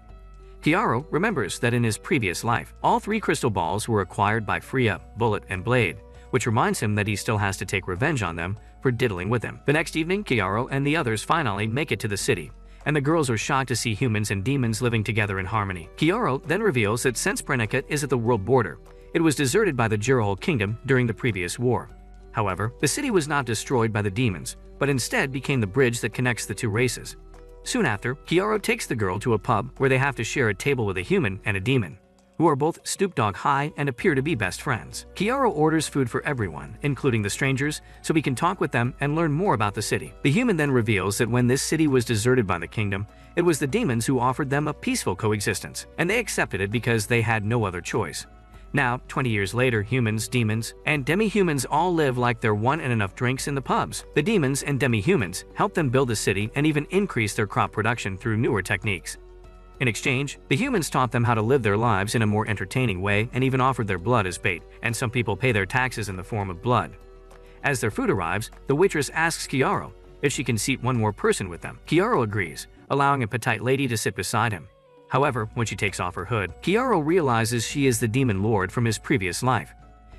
Kiaro remembers that in his previous life, all three crystal balls were acquired by Freya, Bullet, and Blade, which reminds him that he still has to take revenge on them for diddling with him. The next evening, Kiaro and the others finally make it to the city, and the girls are shocked to see humans and demons living together in harmony. Kiaro then reveals that since Brenikat is at the world border, it was deserted by the Jirahol kingdom during the previous war. However, the city was not destroyed by the demons, but instead became the bridge that connects the two races. Soon after, Kiaro takes the girl to a pub where they have to share a table with a human and a demon, who are both stoop dog high and appear to be best friends. Kiaro orders food for everyone, including the strangers, so he can talk with them and learn more about the city. The human then reveals that when this city was deserted by the kingdom, it was the demons who offered them a peaceful coexistence, and they accepted it because they had no other choice. Now, 20 years later, humans, demons, and demi-humans all live like there weren't enough drinks in the pubs. The demons and demi-humans help them build the city and even increase their crop production through newer techniques. In exchange, the humans taught them how to live their lives in a more entertaining way and even offered their blood as bait, and some people pay their taxes in the form of blood. As their food arrives, the waitress asks Kiaro if she can seat one more person with them. Kiaro agrees, allowing a petite lady to sit beside him. However, when she takes off her hood, Kiaro realizes she is the Demon Lord from his previous life.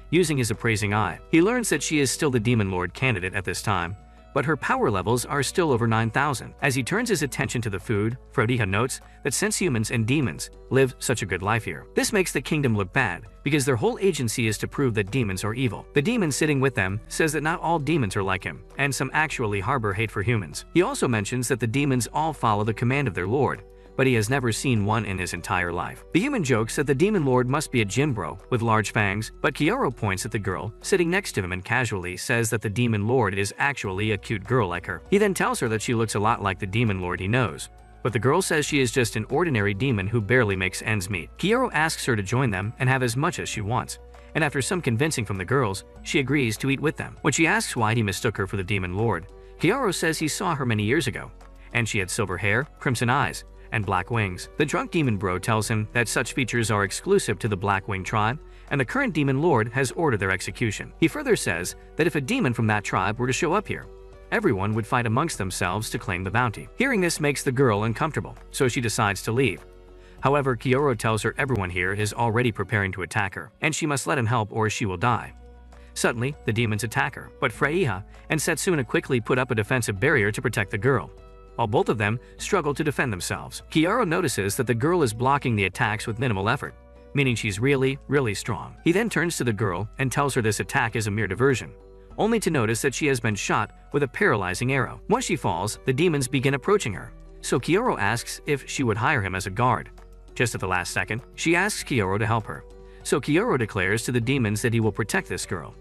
Using his appraising eye, he learns that she is still the Demon Lord candidate at this time, but her power levels are still over 9,000. As he turns his attention to the food, Frodiha notes that since humans and demons live such a good life here, this makes the kingdom look bad because their whole agency is to prove that demons are evil. The demon sitting with them says that not all demons are like him, and some actually harbor hate for humans. He also mentions that the demons all follow the command of their lord, but he has never seen one in his entire life. The human jokes that the demon lord must be a gym bro with large fangs, but Kiaro points at the girl sitting next to him and casually says that the demon lord is actually a cute girl like her. He then tells her that she looks a lot like the demon lord he knows, but the girl says she is just an ordinary demon who barely makes ends meet. Kiaro asks her to join them and have as much as she wants, and after some convincing from the girls, she agrees to eat with them. When she asks why he mistook her for the demon lord, Kiaro says he saw her many years ago, and she had silver hair, crimson eyes, and black wings. The drunk demon bro tells him that such features are exclusive to the Blackwing tribe, and the current demon lord has ordered their execution. He further says that if a demon from that tribe were to show up here, everyone would fight amongst themselves to claim the bounty. Hearing this makes the girl uncomfortable, so she decides to leave. However, Kiaro tells her everyone here is already preparing to attack her, and she must let him help or she will die. Suddenly, the demons attack her, but Freyja and Setsuna quickly put up a defensive barrier to protect the girl, while both of them struggle to defend themselves. Kiaro notices that the girl is blocking the attacks with minimal effort, meaning she's really strong. He then turns to the girl and tells her this attack is a mere diversion, only to notice that she has been shot with a paralyzing arrow. Once she falls, the demons begin approaching her, so Kiaro asks if she would hire him as a guard. Just at the last second, she asks Kiaro to help her, so Kiaro declares to the demons that he will protect this girl.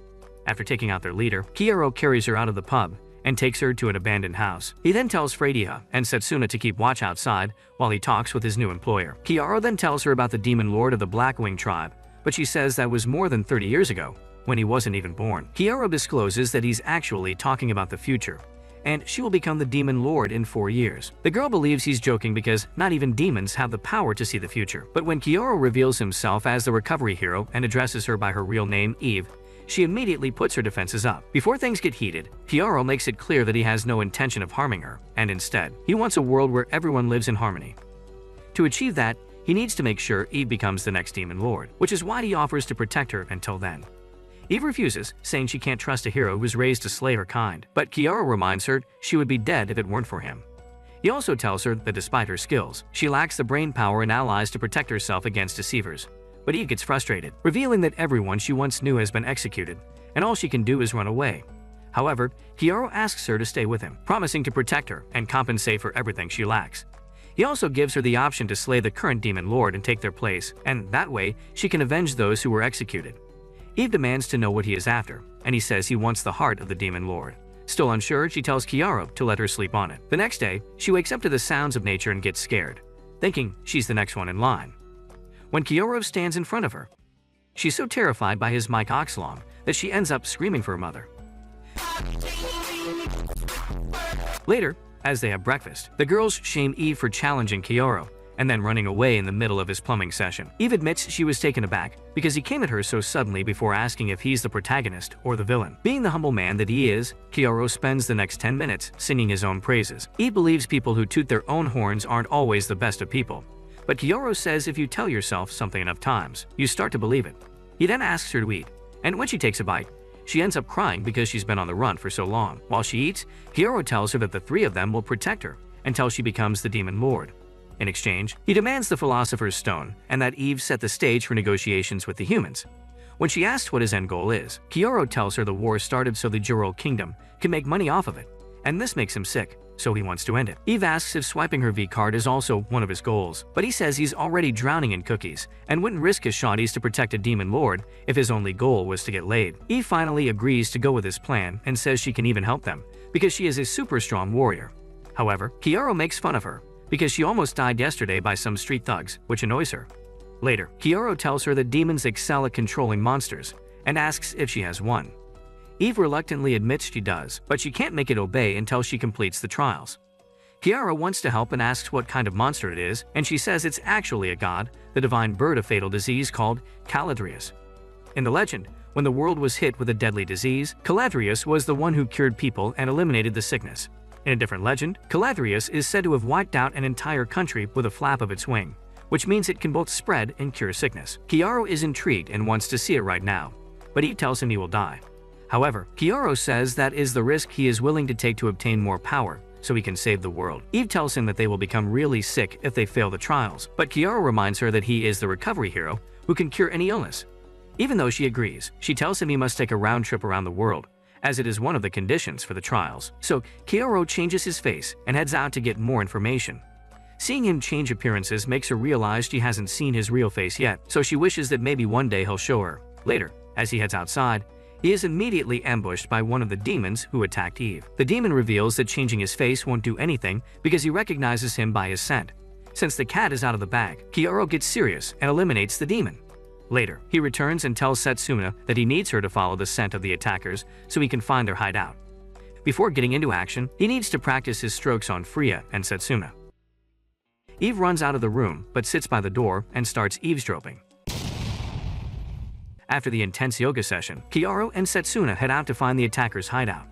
After taking out their leader, Kiaro carries her out of the pub and takes her to an abandoned house. He then tells Freyja and Setsuna to keep watch outside while he talks with his new employer. Kiaro then tells her about the demon lord of the Blackwing tribe, but she says that was more than 30 years ago, when he wasn't even born. Kiaro discloses that he's actually talking about the future, and she will become the demon lord in 4 years. The girl believes he's joking because not even demons have the power to see the future. But when Kiaro reveals himself as the recovery hero and addresses her by her real name, Eve, she immediately puts her defenses up. Before things get heated, Kiaro makes it clear that he has no intention of harming her, and instead, he wants a world where everyone lives in harmony. To achieve that, he needs to make sure Eve becomes the next demon lord, which is why he offers to protect her until then. Eve refuses, saying she can't trust a hero who was raised to slay her kind, but Kiaro reminds her she would be dead if it weren't for him. He also tells her that despite her skills, she lacks the brain power and allies to protect herself against deceivers. But Eve gets frustrated, revealing that everyone she once knew has been executed, and all she can do is run away. However, Kiaro asks her to stay with him, promising to protect her and compensate for everything she lacks. He also gives her the option to slay the current demon lord and take their place, and that way she can avenge those who were executed. Eve demands to know what he is after, and he says he wants the heart of the demon lord. Still unsure, she tells Kiaro to let her sleep on it. The next day, she wakes up to the sounds of nature and gets scared, thinking she's the next one in line. When Kiaro stands in front of her, she's so terrified by his Mike Oxlong that she ends up screaming for her mother. Later, as they have breakfast, the girls shame Eve for challenging Kiaro and then running away in the middle of his plumbing session. Eve admits she was taken aback because he came at her so suddenly before asking if he's the protagonist or the villain. Being the humble man that he is, Kiaro spends the next 10 minutes singing his own praises. Eve believes people who toot their own horns aren't always the best of people, but Kiaro says if you tell yourself something enough times, you start to believe it. He then asks her to eat, and when she takes a bite, she ends up crying because she's been on the run for so long. While she eats, Kiaro tells her that the three of them will protect her until she becomes the demon lord. In exchange, he demands the Philosopher's Stone and that Eve set the stage for negotiations with the humans. When she asks what his end goal is, Kiaro tells her the war started so the Juro Kingdom can make money off of it, and this makes him sick, so he wants to end it. Eve asks if swiping her V card is also one of his goals, but he says he's already drowning in cookies and wouldn't risk his shawties to protect a demon lord if his only goal was to get laid. Eve finally agrees to go with his plan and says she can even help them because she is a super strong warrior. However, Kiaro makes fun of her because she almost died yesterday by some street thugs, which annoys her. Later, Kiaro tells her that demons excel at controlling monsters and asks if she has one. Eve reluctantly admits she does, but she can't make it obey until she completes the trials. Kiara wants to help and asks what kind of monster it is, and she says it's actually a god, the divine bird of fatal disease called Caladrius. In the legend, when the world was hit with a deadly disease, Caladrius was the one who cured people and eliminated the sickness. In a different legend, Caladrius is said to have wiped out an entire country with a flap of its wing, which means it can both spread and cure sickness. Kiara is intrigued and wants to see it right now, but Eve tells him he will die. However, Kiara says that is the risk he is willing to take to obtain more power, so he can save the world. Eve tells him that they will become really sick if they fail the trials, but Kiara reminds her that he is the recovery hero who can cure any illness. Even though she agrees, she tells him he must take a round trip around the world, as it is one of the conditions for the trials. So Kiara changes his face and heads out to get more information. Seeing him change appearances makes her realize she hasn't seen his real face yet, so she wishes that maybe one day he'll show her. Later, as he heads outside, he is immediately ambushed by one of the demons who attacked Eve. The demon reveals that changing his face won't do anything because he recognizes him by his scent. Since the cat is out of the bag, Kiara gets serious and eliminates the demon. Later, he returns and tells Setsuna that he needs her to follow the scent of the attackers so he can find their hideout. Before getting into action, he needs to practice his strokes on Freya and Setsuna. Eve runs out of the room but sits by the door and starts eavesdropping. After the intense yoga session, Kiara and Setsuna head out to find the attackers' hideout.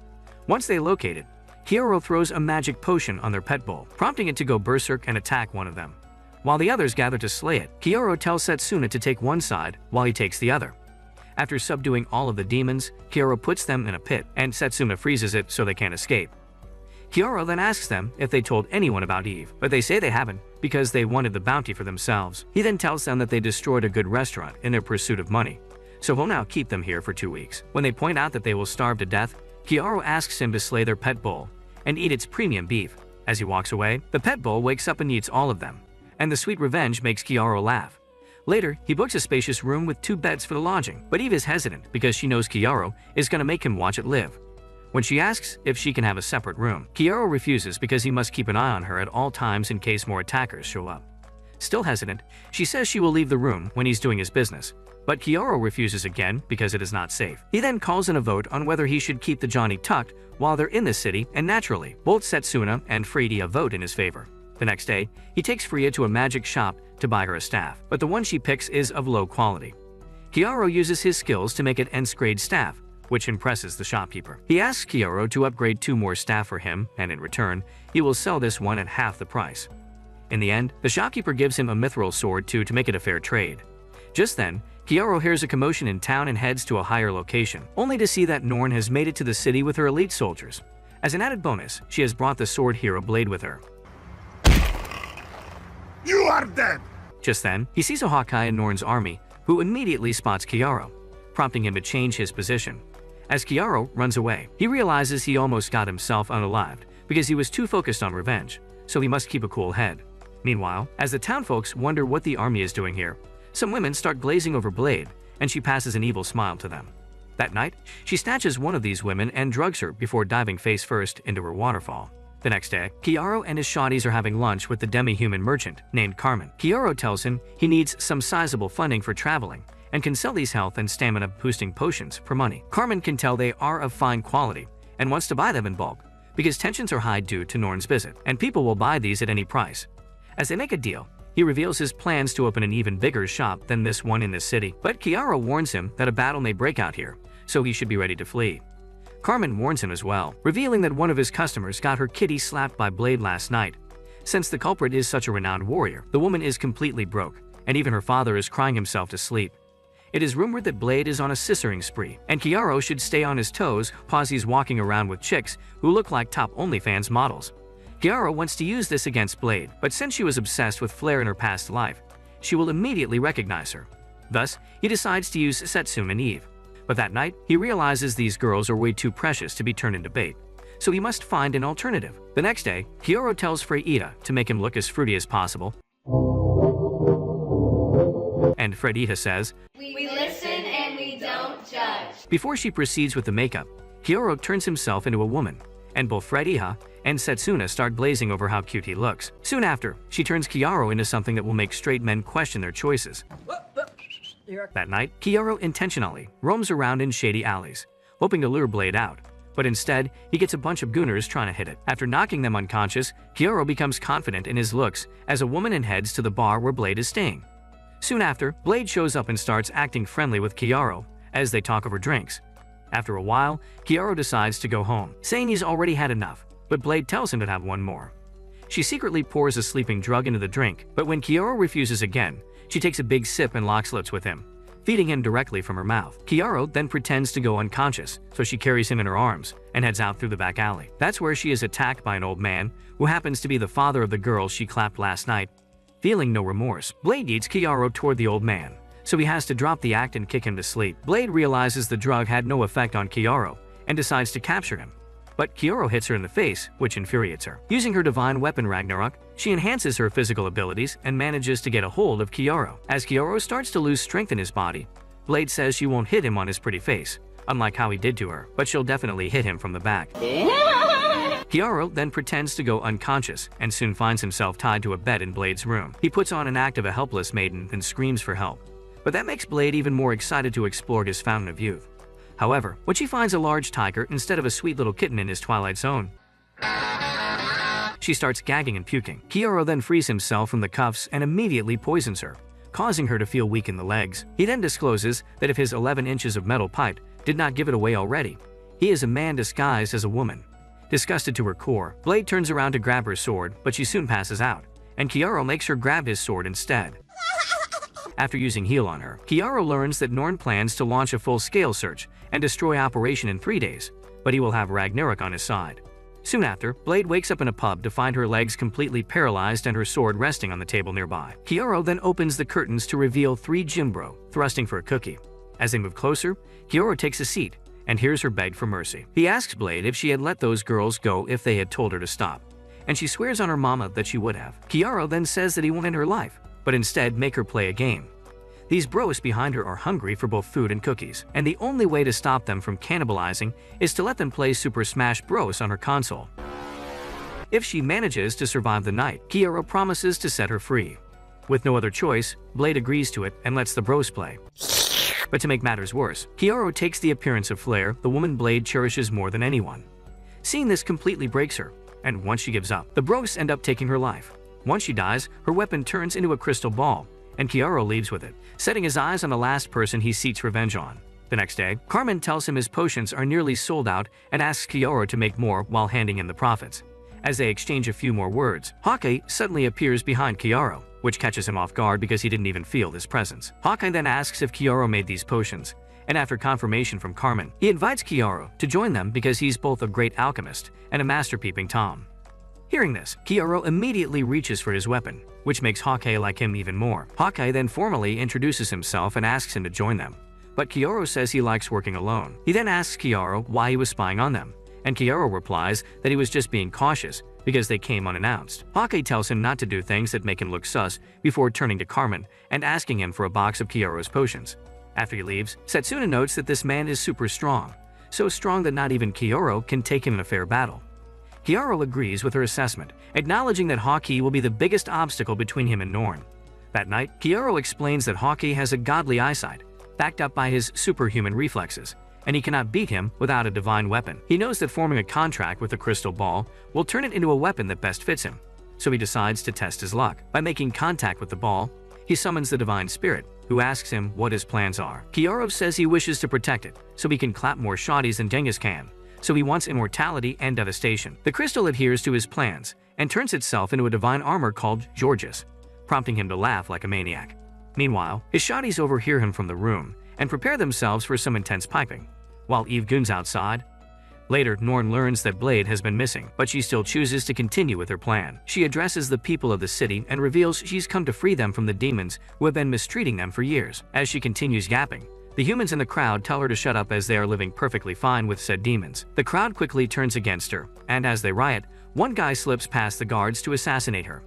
Once they locate it, Kiara throws a magic potion on their pet bull, prompting it to go berserk and attack one of them. While the others gather to slay it, Kiara tells Setsuna to take one side while he takes the other. After subduing all of the demons, Kiara puts them in a pit, and Setsuna freezes it so they can't escape. Kiara then asks them if they told anyone about Eve, but they say they haven't because they wanted the bounty for themselves. He then tells them that they destroyed a good restaurant in their pursuit of money, so he'll now keep them here for 2 weeks. When they point out that they will starve to death, Kiara asks him to slay their pet bull and eat its premium beef. As he walks away, the pet bull wakes up and eats all of them, and the sweet revenge makes Kiara laugh. Later, he books a spacious room with 2 beds for the lodging, but Eve is hesitant because she knows Kiara is going to make him watch it live. When she asks if she can have a separate room, Kiara refuses because he must keep an eye on her at all times in case more attackers show up. Still hesitant, she says she will leave the room when he's doing his business, but Kiara refuses again because it is not safe. He then calls in a vote on whether he should keep the Johnny tucked while they're in the city, and naturally, both Setsuna and Freya vote in his favor. The next day, he takes Freya to a magic shop to buy her a staff, but the one she picks is of low quality. Kiara uses his skills to make it Nth-grade staff, which impresses the shopkeeper. He asks Kiara to upgrade 2 more staff for him, and in return, he will sell this one at half the price. In the end, the shopkeeper gives him a mithril sword too to make it a fair trade. Just then, Kiara hears a commotion in town and heads to a higher location, only to see that Norn has made it to the city with her elite soldiers. As an added bonus, she has brought the sword hero blade with her. You are dead! Just then, he sees a Hawkeye in Norn's army, who immediately spots Kiara, prompting him to change his position. As Kiara runs away, he realizes he almost got himself unalived because he was too focused on revenge, so he must keep a cool head. Meanwhile, as the townfolks wonder what the army is doing here, some women start glazing over Blade, and she passes an evil smile to them. That night, she snatches one of these women and drugs her before diving face first into her waterfall. The next day, Kiara and his shawties are having lunch with the demi-human merchant named Carmen. Kiara tells him he needs some sizable funding for traveling and can sell these health and stamina-boosting potions for money. Carmen can tell they are of fine quality and wants to buy them in bulk because tensions are high due to Norn's visit, and people will buy these at any price. As they make a deal, he reveals his plans to open an even bigger shop than this one in the city, but Kiara warns him that a battle may break out here, so he should be ready to flee. Carmen warns him as well, revealing that one of his customers got her kitty slapped by Blade last night. Since the culprit is such a renowned warrior, the woman is completely broke, and even her father is crying himself to sleep. It is rumored that Blade is on a scissoring spree, and Kiara should stay on his toes while he's walking around with chicks who look like top OnlyFans models. Kiara wants to use this against Blade, but since she was obsessed with Flare in her past life, she will immediately recognize her. Thus, he decides to use Setsuna and Eve. But that night, he realizes these girls are way too precious to be turned into bait, so he must find an alternative. The next day, Kiara tells Freya to make him look as fruity as possible, and Freya says, We listen and we don't judge. Before she proceeds with the makeup, Kiara turns himself into a woman, and both Freya and Setsuna start glazing over how cute he looks. Soon after, she turns Kiara into something that will make straight men question their choices. That night, Kiara intentionally roams around in shady alleys, hoping to lure Blade out, but instead, he gets a bunch of gooners trying to hit it. After knocking them unconscious, Kyoto becomes confident in his looks as a woman and heads to the bar where Blade is staying. Soon after, Blade shows up and starts acting friendly with Kyoto as they talk over drinks. After a while, Kyoto decides to go home, saying he's already had enough, but Blade tells him to have one more. She secretly pours a sleeping drug into the drink, but when Kyoto refuses again, she takes a big sip and locks lips with him, feeding him directly from her mouth. Kyoto then pretends to go unconscious, so she carries him in her arms and heads out through the back alley. That's where she is attacked by an old man who happens to be the father of the girl she clapped last night. Feeling no remorse, Blade eats Kyoto toward the old man, so he has to drop the act and kick him to sleep. Blade realizes the drug had no effect on Kyoto and decides to capture him. But Kyoto hits her in the face, which infuriates her. Using her divine weapon Ragnarok, she enhances her physical abilities and manages to get a hold of Kyoto. As Kyoto starts to lose strength in his body, Blade says she won't hit him on his pretty face, unlike how he did to her, but she'll definitely hit him from the back. Kyoto then pretends to go unconscious and soon finds himself tied to a bed in Blade's room. He puts on an act of a helpless maiden and screams for help, but that makes Blade even more excited to explore his fountain of youth. However, when she finds a large tiger instead of a sweet little kitten in his Twilight Zone, she starts gagging and puking. Kyoto then frees himself from the cuffs and immediately poisons her, causing her to feel weak in the legs. He then discloses that if his 11 inches of metal pipe did not give it away already, he is a man disguised as a woman. Disgusted to her core, Blade turns around to grab her sword, but she soon passes out, and Kyoto makes her grab his sword instead. After using heal on her, Kyoto learns that Norn plans to launch a full-scale search and destroy Operation in 3 days, but he will have Ragnarok on his side. Soon after, Blade wakes up in a pub to find her legs completely paralyzed and her sword resting on the table nearby. Kyoto then opens the curtains to reveal 3 Jimbro, thrusting for a cookie. As they move closer, Kyoto takes a seat and hears her beg for mercy. He asks Blade if she had let those girls go if they had told her to stop, and she swears on her mama that she would have. Kyoto then says that he won't end her life, but instead make her play a game. These bros behind her are hungry for both food and cookies, and the only way to stop them from cannibalizing is to let them play Super Smash Bros. On her console. If she manages to survive the night, Kyoto promises to set her free. With no other choice, Blade agrees to it and lets the bros play. But to make matters worse, Kyoto takes the appearance of Flare, the woman Blade cherishes more than anyone. Seeing this completely breaks her, and once she gives up, the bros end up taking her life. Once she dies, her weapon turns into a crystal ball, and Kyoto leaves with it, setting his eyes on the last person he seeks revenge on. The next day, Carmen tells him his potions are nearly sold out and asks Kyoto to make more while handing him the profits. As they exchange a few more words, Hawkeye suddenly appears behind Kyoto, which catches him off guard because he didn't even feel his presence. Hawkeye then asks if Kyoto made these potions, and after confirmation from Carmen, he invites Kyoto to join them because he's both a great alchemist and a master peeping Tom. Hearing this, Kyoto immediately reaches for his weapon, which makes Hawkeye like him even more. Hawkeye then formally introduces himself and asks him to join them, but Kyoto says he likes working alone. He then asks Kyoto why he was spying on them, and Kyoto replies that he was just being cautious because they came unannounced. Hawkeye tells him not to do things that make him look sus before turning to Carmen and asking him for a box of Kyoto's potions. After he leaves, Setsuna notes that this man is super strong, so strong that not even Kyoto can take him in a fair battle. Kyoto agrees with her assessment, acknowledging that Hawkeye will be the biggest obstacle between him and Norn. That night, Kyoto explains that Hawkeye has a godly eyesight, backed up by his superhuman reflexes, and he cannot beat him without a divine weapon. He knows that forming a contract with the crystal ball will turn it into a weapon that best fits him, so he decides to test his luck. By making contact with the ball, he summons the divine spirit, who asks him what his plans are. Kyoto says he wishes to protect it, so he can clap more shotties than Genghis Khan. So he wants immortality and devastation. The crystal adheres to his plans and turns itself into a divine armor called Georges, prompting him to laugh like a maniac. Meanwhile, his shotties overhear him from the room and prepare themselves for some intense piping, while Eve goons outside. Later, Norn learns that Blade has been missing, but she still chooses to continue with her plan. She addresses the people of the city and reveals she's come to free them from the demons who have been mistreating them for years. As she continues yapping, the humans in the crowd tell her to shut up as they are living perfectly fine with said demons. The crowd quickly turns against her, and as they riot, one guy slips past the guards to assassinate her.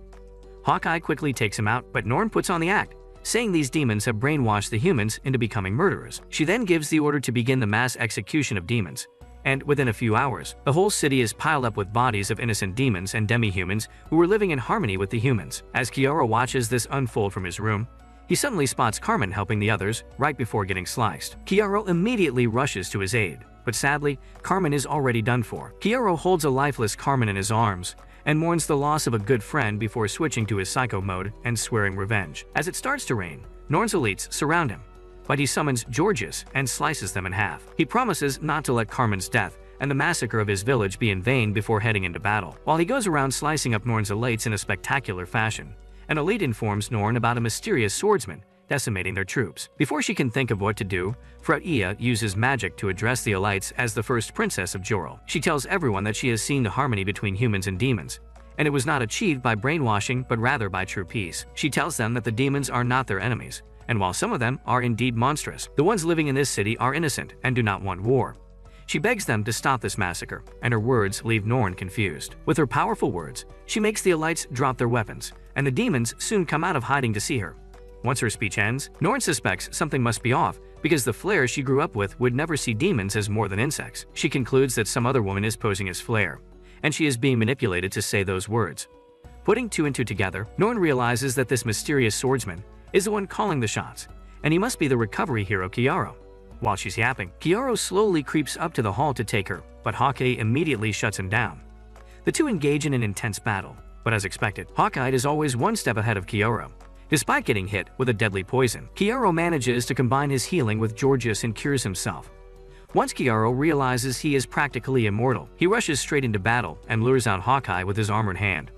Hawkeye quickly takes him out, but Norn puts on the act, saying these demons have brainwashed the humans into becoming murderers. She then gives the order to begin the mass execution of demons, and within a few hours, the whole city is piled up with bodies of innocent demons and demi-humans who were living in harmony with the humans. As Kyoto watches this unfold from his room, he suddenly spots Carmen helping the others right before getting sliced. Kyoto immediately rushes to his aid, But sadly, Carmen is already done for. Kiaro holds a lifeless Carmen in his arms and mourns the loss of a good friend before switching to his psycho mode and swearing revenge. As it starts to rain, Norn's elites surround him, but he summons Georgius and slices them in half. He promises not to let Carmen's death and the massacre of his village be in vain before heading into battle. While he goes around slicing up Norn's elites in a spectacular fashion, an elite informs Norn about a mysterious swordsman decimating their troops. Before she can think of what to do, Freya uses magic to address the elites as the first princess of Jorel. She tells everyone that she has seen the harmony between humans and demons, and it was not achieved by brainwashing but rather by true peace. She tells them that the demons are not their enemies, and while some of them are indeed monstrous, the ones living in this city are innocent and do not want war. She begs them to stop this massacre, and her words leave Norn confused. With her powerful words, she makes the elites drop their weapons, and the demons soon come out of hiding to see her. Once her speech ends, Norn suspects something must be off because the Flare she grew up with would never see demons as more than insects. She concludes that some other woman is posing as Flare, and she is being manipulated to say those words. Putting two and two together, Norn realizes that this mysterious swordsman is the one calling the shots, and he must be the recovery hero Kiaro. While she's yapping, Kiaro slowly creeps up to the hall to take her, but Hawkeye immediately shuts him down. The two engage in an intense battle, but as expected, Hawkeye is always one step ahead of Kiaro. Despite getting hit with a deadly poison, Kiaro manages to combine his healing with Georgius and cures himself. Once Kiaro realizes he is practically immortal, he rushes straight into battle and lures out Hawkeye with his armored hand.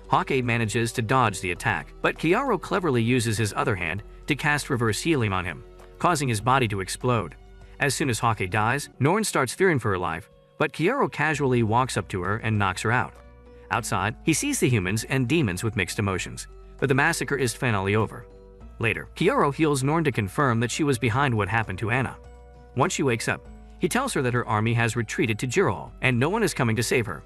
Hawkeye manages to dodge the attack, but Kiaro cleverly uses his other hand to cast reverse healing on him, causing his body to explode. As soon as Hawkeye dies, Norn starts fearing for her life, but Kiaro casually walks up to her and knocks her out. Outside, he sees the humans and demons with mixed emotions, but the massacre is finally over. Later, Kiaro heals Norn to confirm that she was behind what happened to Anna. Once she wakes up, he tells her that her army has retreated to Jorel and no one is coming to save her.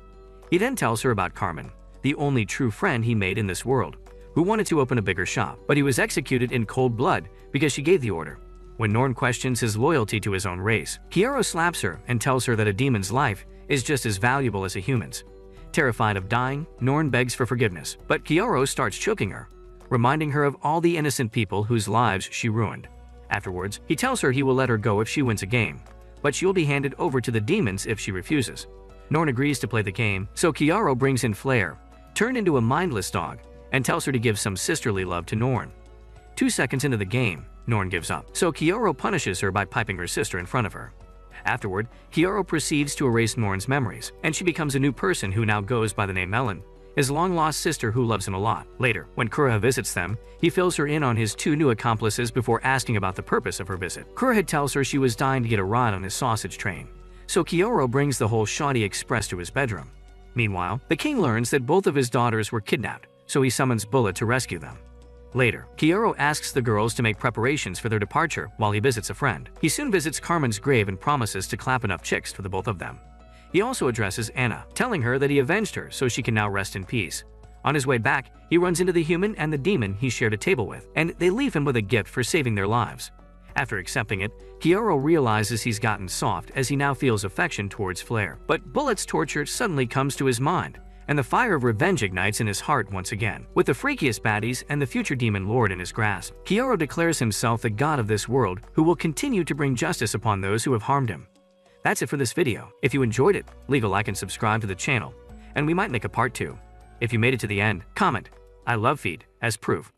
He then tells her about Carmen, the only true friend he made in this world, who wanted to open a bigger shop, but he was executed in cold blood because she gave the order. When Norn questions his loyalty to his own race, Kiaro slaps her and tells her that a demon's life is just as valuable as a human's. Terrified of dying, Norn begs for forgiveness, but Kiaro starts choking her, reminding her of all the innocent people whose lives she ruined. Afterwards, he tells her he will let her go if she wins a game, but she will be handed over to the demons if she refuses. Norn agrees to play the game, so Kiaro brings in Flare, turned into a mindless dog, and tells her to give some sisterly love to Norn. 2 seconds into the game, Norn gives up, so Kiaro punishes her by piping her sister in front of her. Afterward, Kiaro proceeds to erase Norn's memories, and she becomes a new person who now goes by the name Ellen, his long-lost sister who loves him a lot. Later, when Kuroha visits them, he fills her in on his 2 new accomplices before asking about the purpose of her visit. Kuroha tells her she was dying to get a ride on his sausage train, so Kiaro brings the whole Shoddy Express to his bedroom. Meanwhile, the king learns that both of his daughters were kidnapped, so he summons Bullet to rescue them. Later, Kiaro asks the girls to make preparations for their departure while he visits a friend. He soon visits Carmen's grave and promises to clap enough chicks for the both of them. He also addresses Anna, telling her that he avenged her so she can now rest in peace. On his way back, he runs into the human and the demon he shared a table with, and they leave him with a gift for saving their lives. After accepting it, Kiaro realizes he's gotten soft as he now feels affection towards Flare. But Bullet's torture suddenly comes to his mind, and the fire of revenge ignites in his heart once again. With the freakiest baddies and the future demon lord in his grasp, Kiaro declares himself the god of this world who will continue to bring justice upon those who have harmed him. That's it for this video. If you enjoyed it, leave a like and subscribe to the channel, and we might make a part 2. If you made it to the end, comment, "I love feed," as proof.